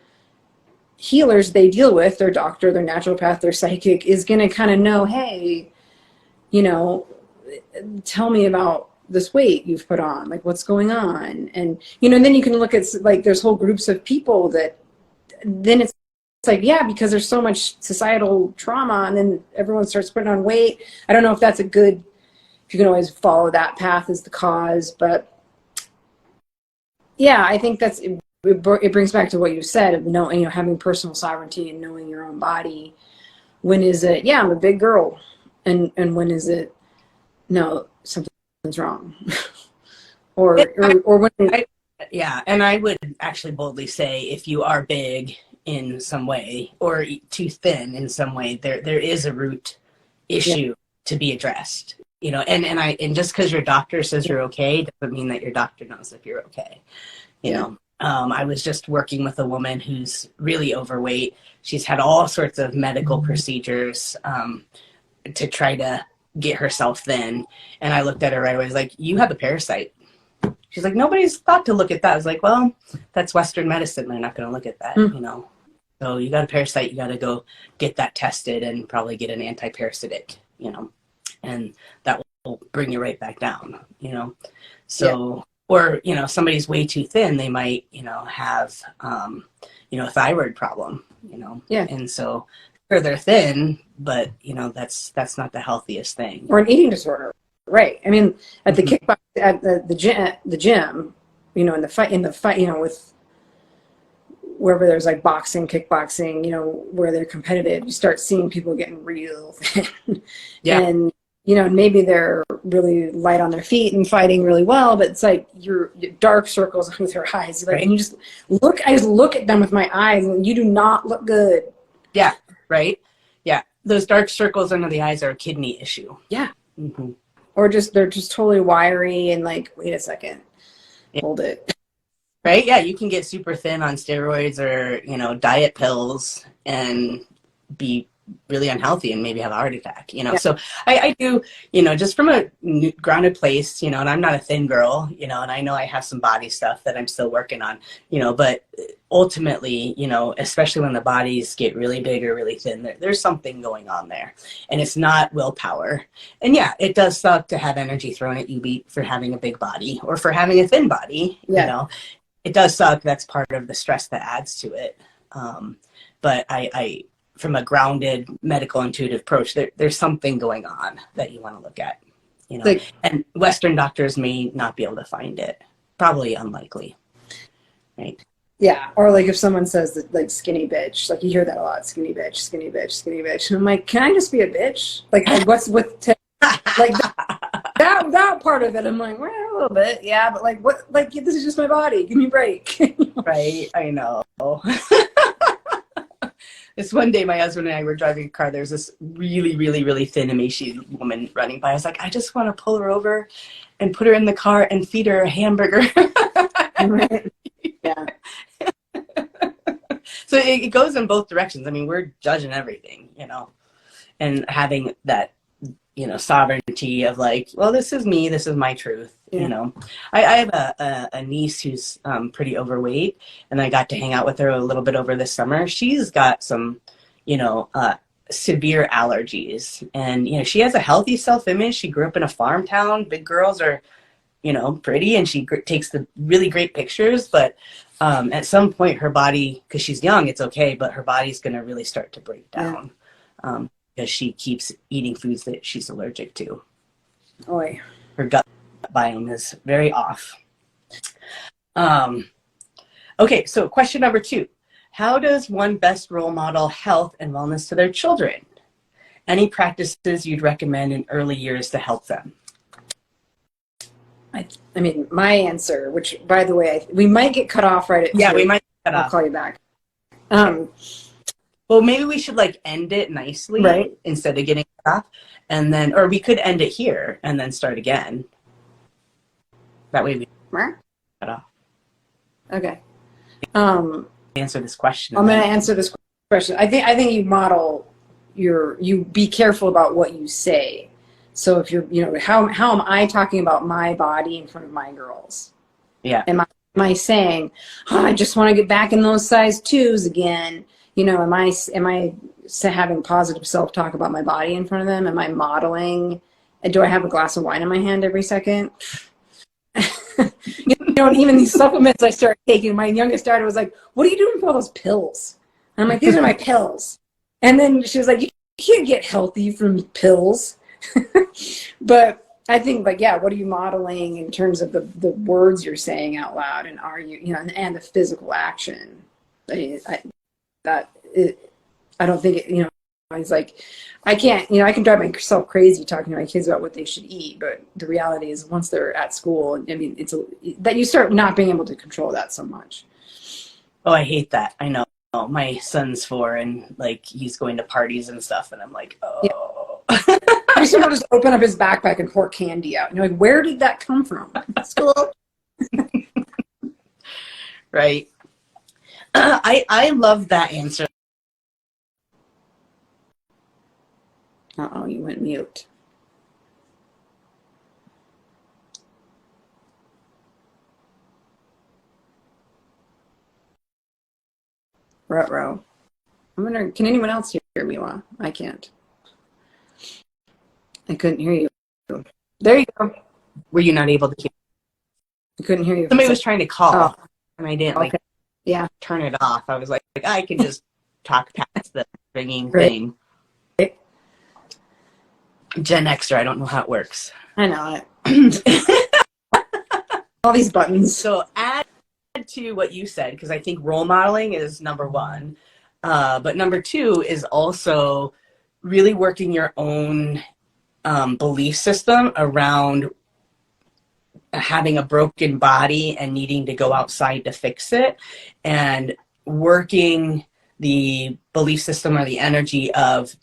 healers they deal with, their doctor, their naturopath, their psychic, is going to kind of know, hey, you know, tell me about this weight you've put on, like what's going on. And, you know, and then you can look at like there's whole groups of people that then it's like, yeah, because there's so much societal trauma and then everyone starts putting on weight. I don't know if that's a good, if you can always follow that path as the cause, but yeah, I think that's it brings back to what you said of knowing, you know, having personal sovereignty and knowing your own body. When is it, yeah, I'm a big girl, and when is it, no, something's wrong, or when. Yeah, and I would actually boldly say if you are big in some way or too thin in some way, there is a root issue to be addressed. You know, and just because your doctor says you're okay doesn't mean that your doctor knows if you're okay. You know, I was just working with a woman who's really overweight. She's had all sorts of medical procedures to try to get herself thin. And I looked at her right away. I was like, you have a parasite. She's like, nobody's thought to look at that. I was like, well, that's Western medicine. They're not going to look at that, you know. So you got a parasite, you got to go get that tested and probably get an anti-parasitic, you know. And that will bring you right back down, you know. So, or, you know, somebody's way too thin, they might, you know, have, you know, a thyroid problem, you know. Yeah. And so, sure, they're thin, but, you know, that's not the healthiest thing. Or an eating disorder, right? I mean, at the kickbox, at the gym, you know, in the fight, you know, with wherever there's like boxing, kickboxing, you know, where they're competitive, you start seeing people getting real thin. And, you know, maybe they're really light on their feet and fighting really well, but it's like your dark circles under their eyes. Like, and you just look, I just look at them with my eyes and you do not look good. Yeah. Right. Yeah. Those dark circles under the eyes are a kidney issue. Yeah. Mm-hmm. Or just, they're just totally wiry and like, wait a second, hold it. Right. Yeah. You can get super thin on steroids or, you know, diet pills and be really unhealthy and maybe have a heart attack, you know. So I do, you know, just from a grounded place, you know, and I'm not a thin girl, you know, and I know I have some body stuff that I'm still working on, you know, but ultimately, you know, especially when the bodies get really big or really thin, there's something going on there, and it's not willpower. And yeah, it does suck to have energy thrown at you for having a big body or for having a thin body, you know. It does suck. That's part of the stress that adds to it. But I from a grounded medical intuitive approach, there's something going on that you want to look at, you know, and Western doctors may not be able to find it. Probably unlikely. Right. Yeah. Or like if someone says that, like, skinny bitch, like you hear that a lot, skinny bitch, skinny bitch, skinny bitch. And I'm like, can I just be a bitch? Like what's with, like that part of it. I'm like, well, a little bit. Yeah. But like, what, like, this is just my body. Give me a break. Right. I know. This one day, my husband and I were driving a car. There's this really, really, really thin, emaciated woman running by. I was like, I just want to pull her over and put her in the car and feed her a hamburger. Right. Yeah. So it goes in both directions. I mean, we're judging everything, you know, and having that, you know, sovereignty of like, well, this is me, this is my truth. You know, I have a niece who's pretty overweight, and I got to hang out with her a little bit over the summer. She's got some, you know, severe allergies, and, you know, she has a healthy self-image. She grew up in a farm town. Big girls are, you know, pretty, and she takes the really great pictures. But at some point, her body, because she's young, it's okay, but her body's going to really start to break down because she keeps eating foods that she's allergic to. Oy. Her gut biome is very off. Okay, so question number 2. how does one best role model health and wellness to their children? Any practices you'd recommend in early years to help them? I mean, my answer, which, by the way, we might get cut off right at Yeah, 2. we might cut I'll off. call you back. Well, maybe we should like end it nicely, right, instead of getting cut off, and then, or we could end it here and then start again. That way we cut off. Okay. Answer this question. I'm going to answer this question. I think you model you be careful about what you say. So if you're, how am I talking about my body in front of my girls? Yeah. Am I saying, oh, I just want to get back in those size 2s again? Am I having positive self-talk about my body in front of them? Am I modeling? Do I have a glass of wine in my hand every second? And even these supplements I started taking, my youngest daughter was like, what are you doing with all those pills? And I'm like, these are my pills. And then she was like, you can't get healthy from pills. But I think, what are you modeling in terms of the words you're saying out loud, and are you, and the physical action? I don't think it, it's like, I can't, I can drive myself crazy talking to my kids about what they should eat, but the reality is once they're at school, I mean, that you start not being able to control that so much. Oh, I hate that. I know. My son's 4 and like he's going to parties and stuff, and I'm like, oh. Yeah. I used to just open up his backpack and pour candy out. And you're like, where did that come from? School. Right. I love that answer. Uh-oh, you went mute. Ruh-roh. Can anyone else hear Miwa? I can't. I couldn't hear you. There you go. Were you not able to hear? I couldn't hear you. Somebody was trying to call, and I didn't turn it off. I was like, I can just talk past the ringing thing. Right. Gen Xer, I don't know how it works. I know it. All these buttons. So add to what you said, because I think role modeling is number 1. But number 2 is also really working your own belief system around having a broken body and needing to go outside to fix it, and working the belief system or the energy of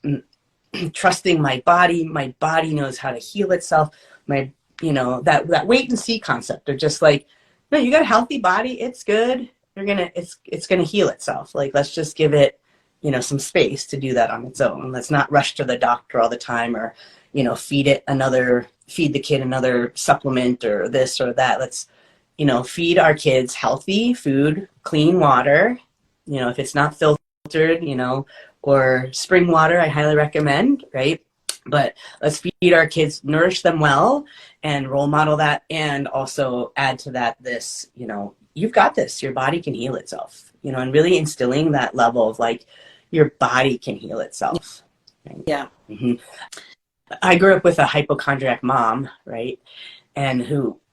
trusting my body knows how to heal itself. That wait and see concept of just like, no, you got a healthy body, it's good, it's gonna heal itself. Like, let's just give it some space to do that on its own. Let's not rush to the doctor all the time, or feed the kid another supplement or this or that. Let's feed our kids healthy food, clean water, if it's not filtered, or spring water, I highly recommend, right? But let's feed our kids, nourish them well, and role model that, and also add to that this, you've got this, your body can heal itself, and really instilling that level of like, your body can heal itself. Right? Yeah. Mm-hmm. I grew up with a hypochondriac mom, right? And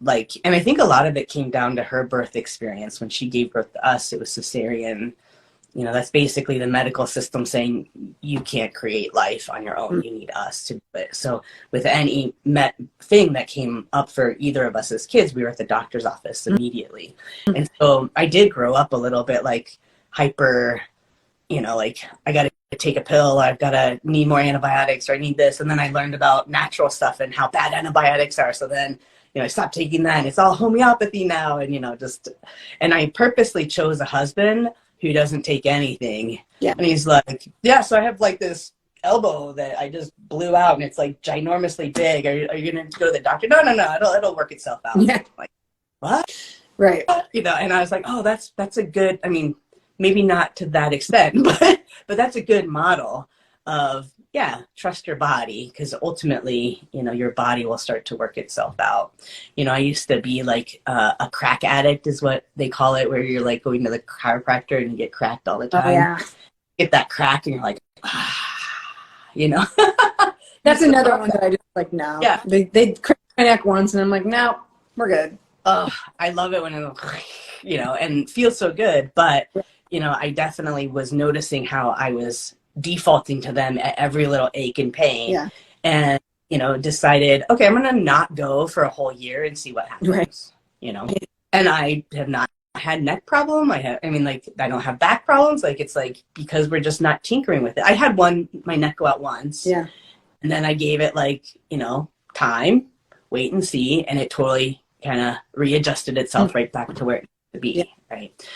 I think a lot of it came down to her birth experience. When she gave birth to us, it was cesarean. That's basically the medical system saying you can't create life on your own. You need us to do it. So with any thing that came up for either of us as kids, we were at the doctor's office immediately. And so I did grow up a little bit like hyper, like I got to take a pill, I've got to need more antibiotics, or I need this. And then I learned about natural stuff and how bad antibiotics are. So then, I stopped taking that, and it's all homeopathy now. And, and I purposely chose a husband who doesn't take anything. Yeah. And he's like, yeah, so I have like this elbow that I just blew out, and it's like ginormously big. Are you going to go to the doctor? No, it'll work itself out. Yeah. I'm like, what? Right. And I was like, oh, that's a good, maybe not to that extent, but that's a good model of, trust your body, because ultimately, your body will start to work itself out. I used to be like a crack addict is what they call it, where you're like going to the chiropractor and you get cracked all the time. Oh, yeah. Get that crack and you're like, That's another one that I just like, no. Yeah. They crack my neck once and I'm like, no, we're good. Oh, I love it when and feels so good. But, I definitely was noticing how I was defaulting to them at every little ache and pain. Yeah. And, decided, okay, I'm going to not go for a whole year and see what happens, Right. And I have not had neck problem. I don't have back problems. Like, it's like, because we're just not tinkering with it. I had my neck go out once. Yeah. And then I gave it time, wait and see. And it totally kind of readjusted itself right back to where it needs to be. Yeah. Right.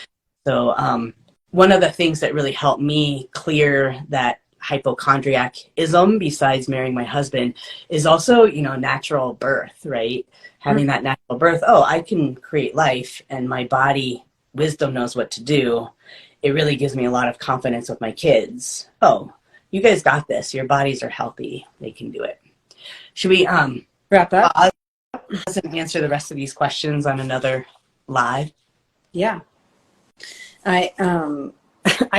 So, one of the things that really helped me clear that hypochondriacism, besides marrying my husband, is also, natural birth, right? Having that natural birth. Oh, I can create life and my body wisdom knows what to do. It really gives me a lot of confidence with my kids. Oh, you guys got this. Your bodies are healthy. They can do it. Should we Wrap up? And answer the rest of these questions on another live? Yeah. I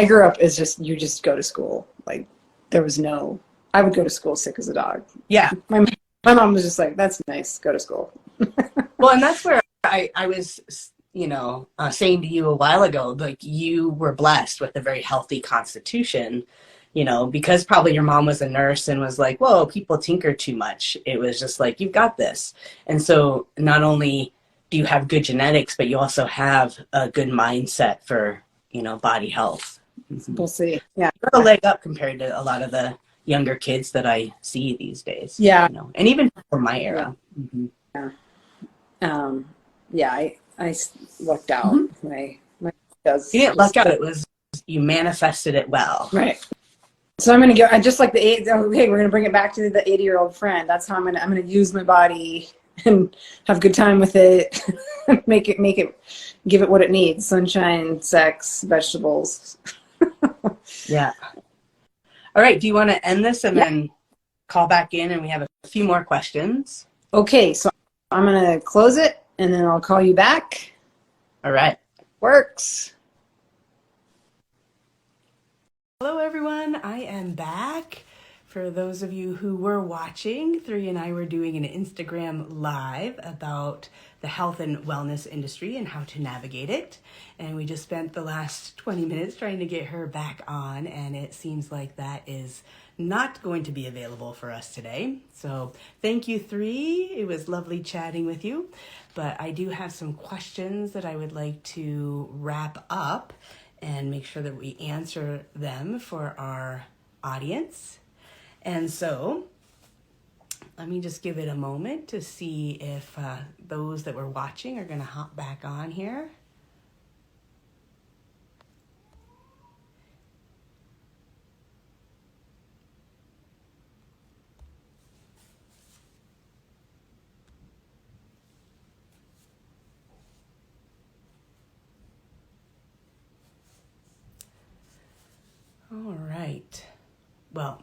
grew up as you just go to school. Like, there was I would go to school sick as a dog. Yeah. My mom was just like, that's nice, go to school. Well, and that's where I was, saying to you a while ago, like, you were blessed with a very healthy constitution, because probably your mom was a nurse and was like, whoa, people tinker too much. It was just like, you've got this. And so not only do you have good genetics, but you also have a good mindset for, body health. We'll see. Yeah. You're a leg up compared to a lot of the younger kids that I see these days. Yeah. And even for my era. Yeah. Yeah. I lucked out. My You didn't luck out. You manifested it well. Right. So I'm going to go, I just like okay, we're going to bring it back to the 80-year-old friend. That's how I'm going to use my body and have a good time with it. make it, give it what it needs. Sunshine, sex, vegetables. Yeah. All right. Do you want to end this and then call back in and we have a few more questions? Okay. So I'm going to close it and then I'll call you back. All right. Works. Hello, everyone. I am back. For those of you who were watching, Three and I were doing an Instagram live about the health and wellness industry and how to navigate it. And we just spent the last 20 minutes trying to get her back on, and it seems like that is not going to be available for us today. So thank you, Three. It was lovely chatting with you. But I do have some questions that I would like to wrap up and make sure that we answer them for our audience. And so let me just give it a moment to see if those that were watching are going to hop back on here. All right. Well,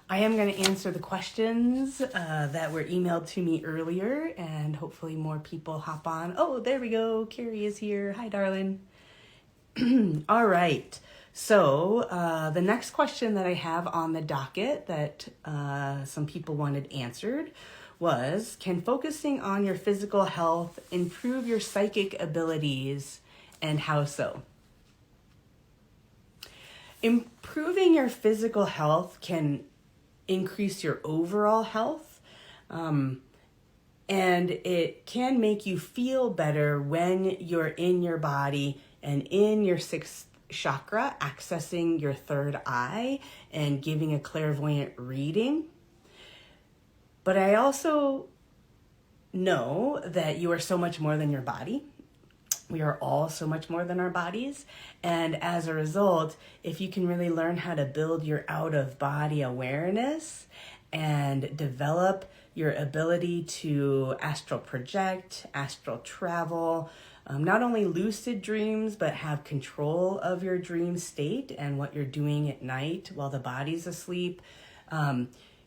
I am going to answer the questions that were emailed to me earlier, and hopefully more people hop on. Oh, there we go. Carrie is here. Hi, darling. All right. So the next question that I have on the docket that some people wanted answered was, can focusing on your physical health improve your psychic abilities, and how so? Improving your physical health can increase your overall health, and it can make you feel better when you're in your body and in your sixth chakra, accessing your third eye and giving a clairvoyant reading. But I also know that you are so much more than your body. We are all so much more than our bodies. And as a result, if you can really learn how to build your out-of-body awareness and develop your ability to astral project, astral travel, not only lucid dreams, but have control of your dream state and what you're doing at night while the body's asleep,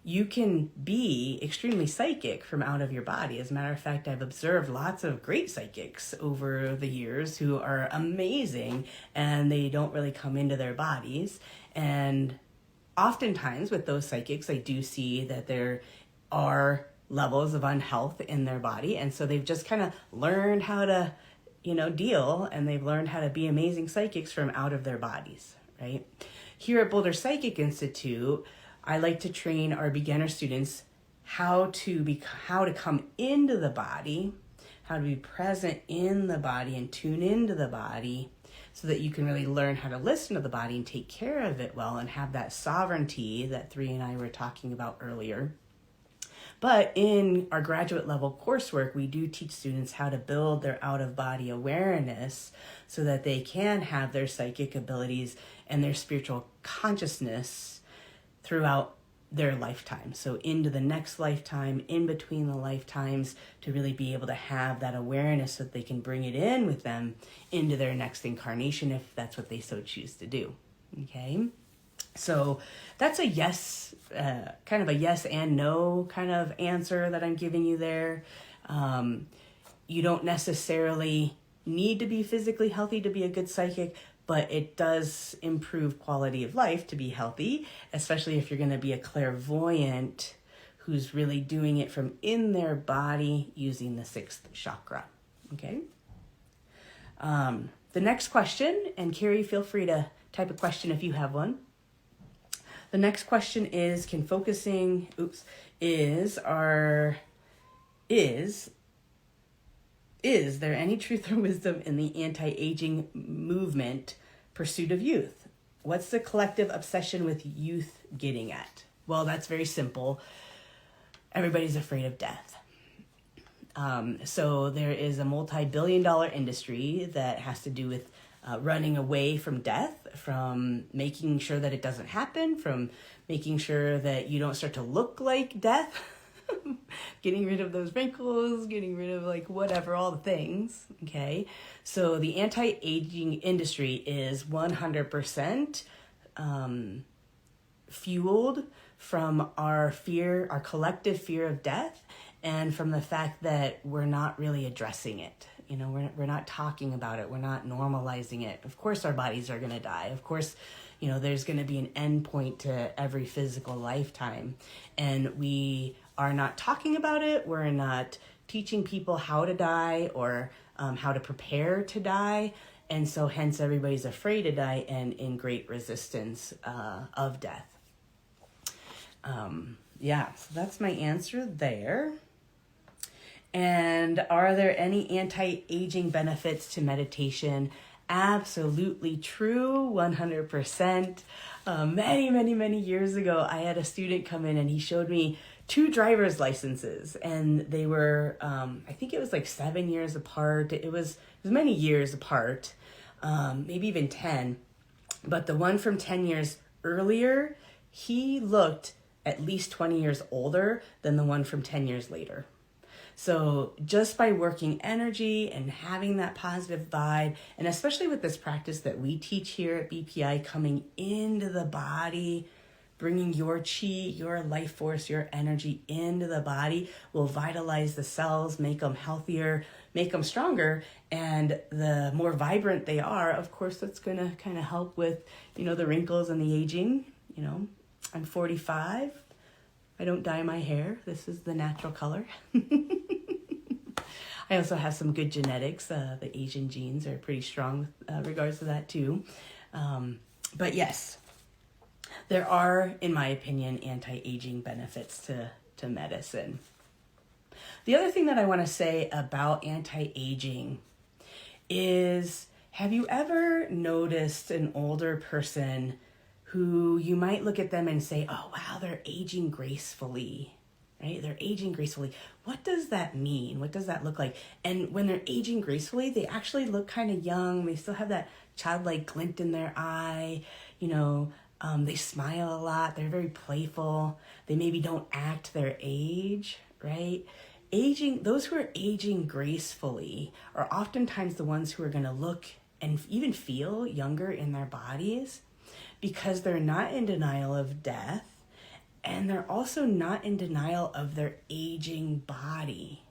you can be extremely psychic from out of your body. As a matter of fact, I've observed lots of great psychics over the years who are amazing and they don't really come into their bodies. And oftentimes with those psychics, I do see that there are levels of unhealth in their body. And so they've just kind of learned how to deal, and they've learned how to be amazing psychics from out of their bodies, right? Here at Boulder Psychic Institute, I like to train our beginner students how to come into the body, how to be present in the body and tune into the body, so that you can really learn how to listen to the body and take care of it well and have that sovereignty that Three and I were talking about earlier. But in our graduate level coursework, we do teach students how to build their out-of-body awareness so that they can have their psychic abilities and their spiritual consciousness throughout their lifetime. So into the next lifetime, in between the lifetimes, to really be able to have that awareness so that they can bring it in with them into their next incarnation if that's what they so choose to do. Okay? So that's a yes, kind of a yes and no kind of answer that I'm giving you there. You don't necessarily need to be physically healthy to be a good psychic, but it does improve quality of life to be healthy, especially if you're going to be a clairvoyant who's really doing it from in their body using the sixth chakra. Okay. The next question, and Carrie, feel free to type a question if you have one. The next question is, is there any truth or wisdom in the anti-aging movement pursuit of youth? What's the collective obsession with youth getting at? Well, that's very simple. Everybody's afraid of death. So there is a multi-billion-dollar industry that has to do with running away from death, from making sure that it doesn't happen, from making sure that you don't start to look like death, getting rid of those wrinkles, getting rid of whatever, all the things, okay? So the anti-aging industry is 100% fueled from our collective fear of death, and from the fact that we're not really addressing it. We're not talking about it. We're not normalizing it. Of course, our bodies are going to die. Of course, there's going to be an end point to every physical lifetime. And we are not talking about it. We're not teaching people how to die or how to prepare to die. And so hence everybody's afraid to die and in great resistance of death. So that's my answer there. And are there any anti-aging benefits to meditation? Absolutely true, 100%. Many years ago, I had a student come in and he showed me 2 driver's licenses, and they were, I think it was 7 years apart. It was many years apart, maybe even 10. But the one from 10 years earlier, he looked at least 20 years older than the one from 10 years later. So just by working energy and having that positive vibe, and especially with this practice that we teach here at BPI, coming into the body, bringing your chi, your life force, your energy into the body will vitalize the cells, make them healthier, make them stronger. And the more vibrant they are, of course, that's going to kind of help with, the wrinkles and the aging. I'm 45. I don't dye my hair. This is the natural color. I also have some good genetics. The Asian genes are pretty strong with regards to that too. But yes, there are, in my opinion, anti-aging benefits to medicine. The other thing that I want to say about anti-aging is, have you ever noticed an older person who you might look at them and say, oh, wow, they're aging gracefully, right? They're aging gracefully. What does that mean? What does that look like? And when they're aging gracefully, they actually look kind of young. They still have that childlike glint in their eye. They smile a lot. They're very playful. They maybe don't act their age, right? Those who are aging gracefully are oftentimes the ones who are going to look and even feel younger in their bodies, because they're not in denial of death, and they're also not in denial of their aging body,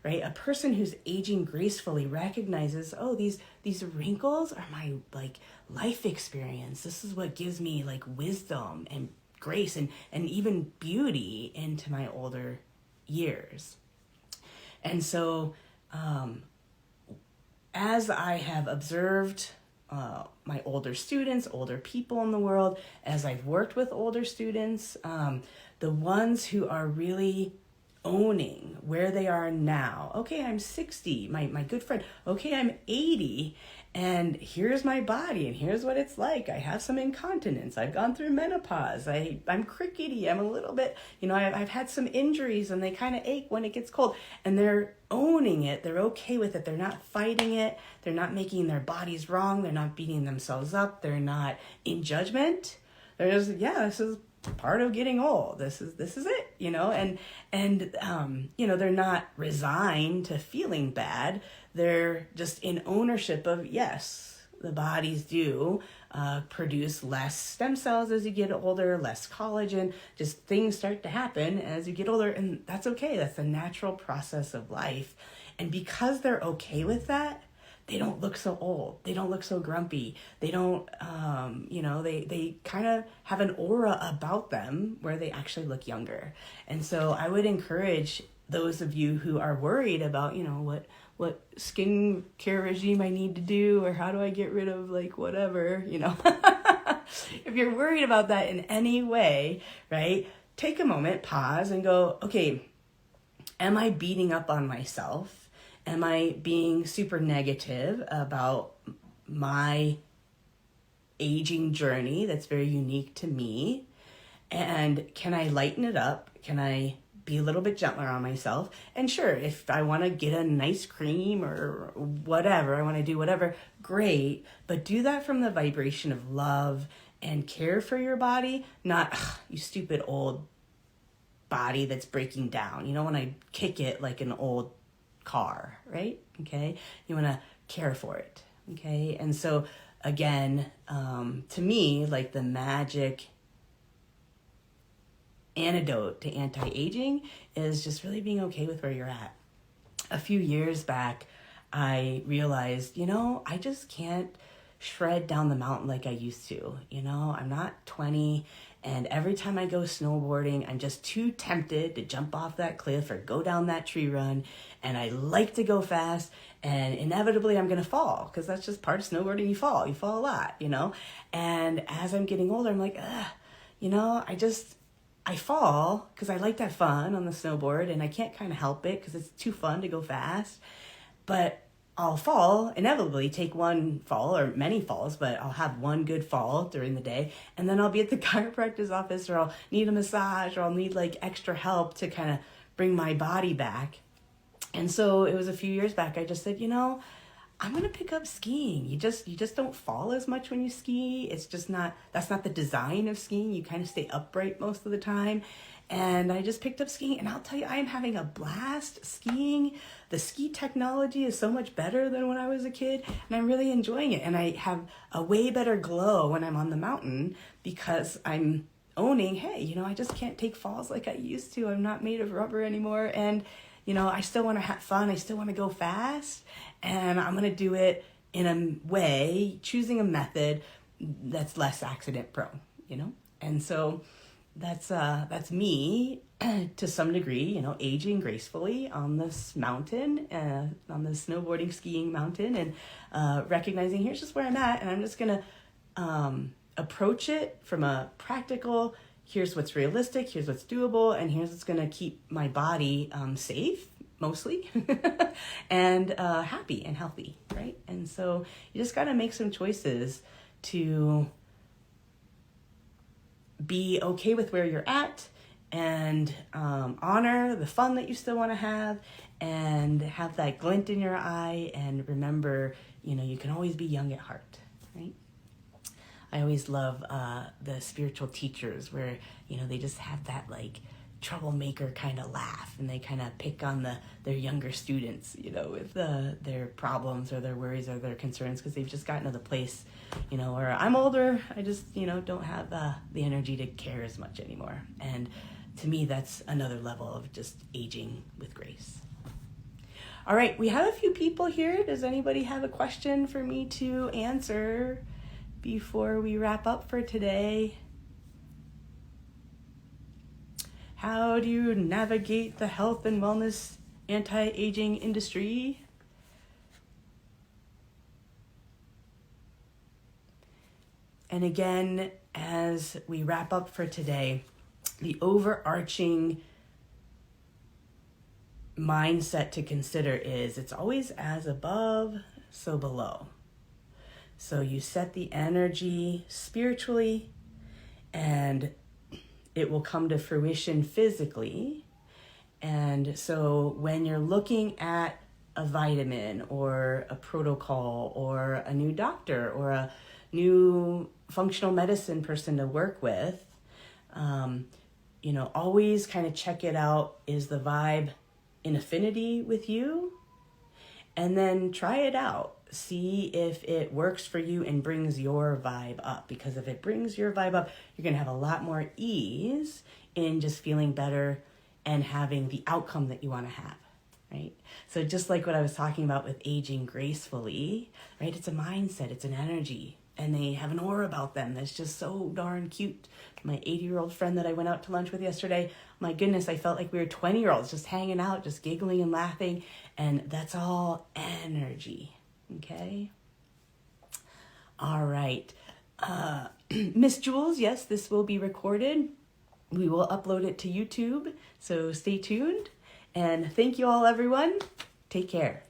right? A person who's aging gracefully recognizes, oh, these wrinkles are my life experience. This is what gives me wisdom and grace and even beauty into my older years. And so as I have observed my older students, older people in the world, as I've worked with older students, the ones who are really owning where they are now. Okay, I'm 60, my good friend. Okay, I'm 80, and here's my body, and here's what it's like. I have some incontinence. I've gone through menopause. I'm crickety. I'm a little bit, I've had some injuries, and they kind of ache when it gets cold. And they're owning it. They're okay with it. They're not fighting it. They're not making their bodies wrong. They're not beating themselves up. They're not in judgment. They're just, yeah, this is part of getting old. This is it, and they're not resigned to feeling bad. They're just in ownership of, yes, the bodies do produce less stem cells as you get older, less collagen, just things start to happen as you get older, and that's okay. That's the natural process of life. And because they're okay with that, they don't look so old. They don't look so grumpy. They don't, they kind of have an aura about them where they actually look younger. And so I would encourage those of you who are worried about, what skin care regime I need to do, or how do I get rid of whatever, if you're worried about that in any way, right? Take a moment, pause and go, okay, am I beating up on myself? Am I being super negative about my aging journey that's very unique to me? And can I lighten it up? Can I be a little bit gentler on myself? And sure, if I want to get a nice cream or whatever, I want to do whatever, great. But do that from the vibration of love and care for your body, not, you stupid old body that's breaking down. You don't want to kick it like an old car, right? Okay, you want to care for it. Okay, and so again, to me, the magic antidote to anti-aging is just really being okay with where you're at. A few years back, I realized, I just can't shred down the mountain like I used to. I'm not 20. And every time I go snowboarding, I'm just too tempted to jump off that cliff or go down that tree run. And I like to go fast, and inevitably I'm going to fall, because that's just part of snowboarding. You fall a lot, And as I'm getting older, I'm like, I fall because I like to have fun on the snowboard, and I can't kind of help it because it's too fun to go fast. But I'll fall, inevitably take one fall or many falls, but I'll have one good fall during the day. And then I'll be at the chiropractor's office, or I'll need a massage, or I'll need extra help to kind of bring my body back. And so it was a few years back, I just said, I'm going to pick up skiing. You just don't fall as much when you ski. It's just that's not the design of skiing. You kind of stay upright most of the time. And I just picked up skiing, and I'll tell you, I am having a blast skiing. The ski technology is so much better than when I was a kid, and I'm really enjoying it. And I have a way better glow when I'm on the mountain, because I'm owning, hey, I just can't take falls like I used to. I'm not made of rubber anymore. And, I still want to have fun. I still want to go fast, and I'm going to do it in a way, choosing a method that's less accident prone, And so that's me to some degree, aging gracefully on this mountain, on the snowboarding skiing mountain, and recognizing here's just where I'm at, and I'm just going to approach it from a practical, here's what's realistic, here's what's doable, and here's what's going to keep my body safe, mostly, and happy and healthy, right? And so you just got to make some choices to be okay with where you're at, and honor the fun that you still want to have, and have that glint in your eye, and remember, you can always be young at heart, right? I always love the spiritual teachers where, they just have that troublemaker kind of laugh, and they kind of pick on their younger students, with their problems or their worries or their concerns, because they've just gotten to the place, where I'm older, I just, don't have the energy to care as much anymore. And to me, that's another level of just aging with grace. All right, we have a few people here. Does anybody have a question for me to answer before we wrap up for today? How do you navigate the health and wellness anti-aging industry? And again, as we wrap up for today, the overarching mindset to consider is it's always as above, so below. So you set the energy spiritually, and it will come to fruition physically. And so when you're looking at a vitamin or a protocol or a new doctor or a new functional medicine person to work with, always kind of check it out. Is the vibe in affinity with you? And then try it out. See if it works for you and brings your vibe up. Because if it brings your vibe up, you're going to have a lot more ease in just feeling better and having the outcome that you want to have, right? So just like what I was talking about with aging gracefully, right? It's a mindset, it's an energy, and they have an aura about them that's just so darn cute. My 80-year-old friend that I went out to lunch with yesterday, my goodness, I felt like we were 20-year-olds just hanging out, just giggling and laughing, and that's all energy, okay? All right. Miss Jules, yes, this will be recorded. We will upload it to YouTube, so stay tuned. And thank you all, everyone. Take care.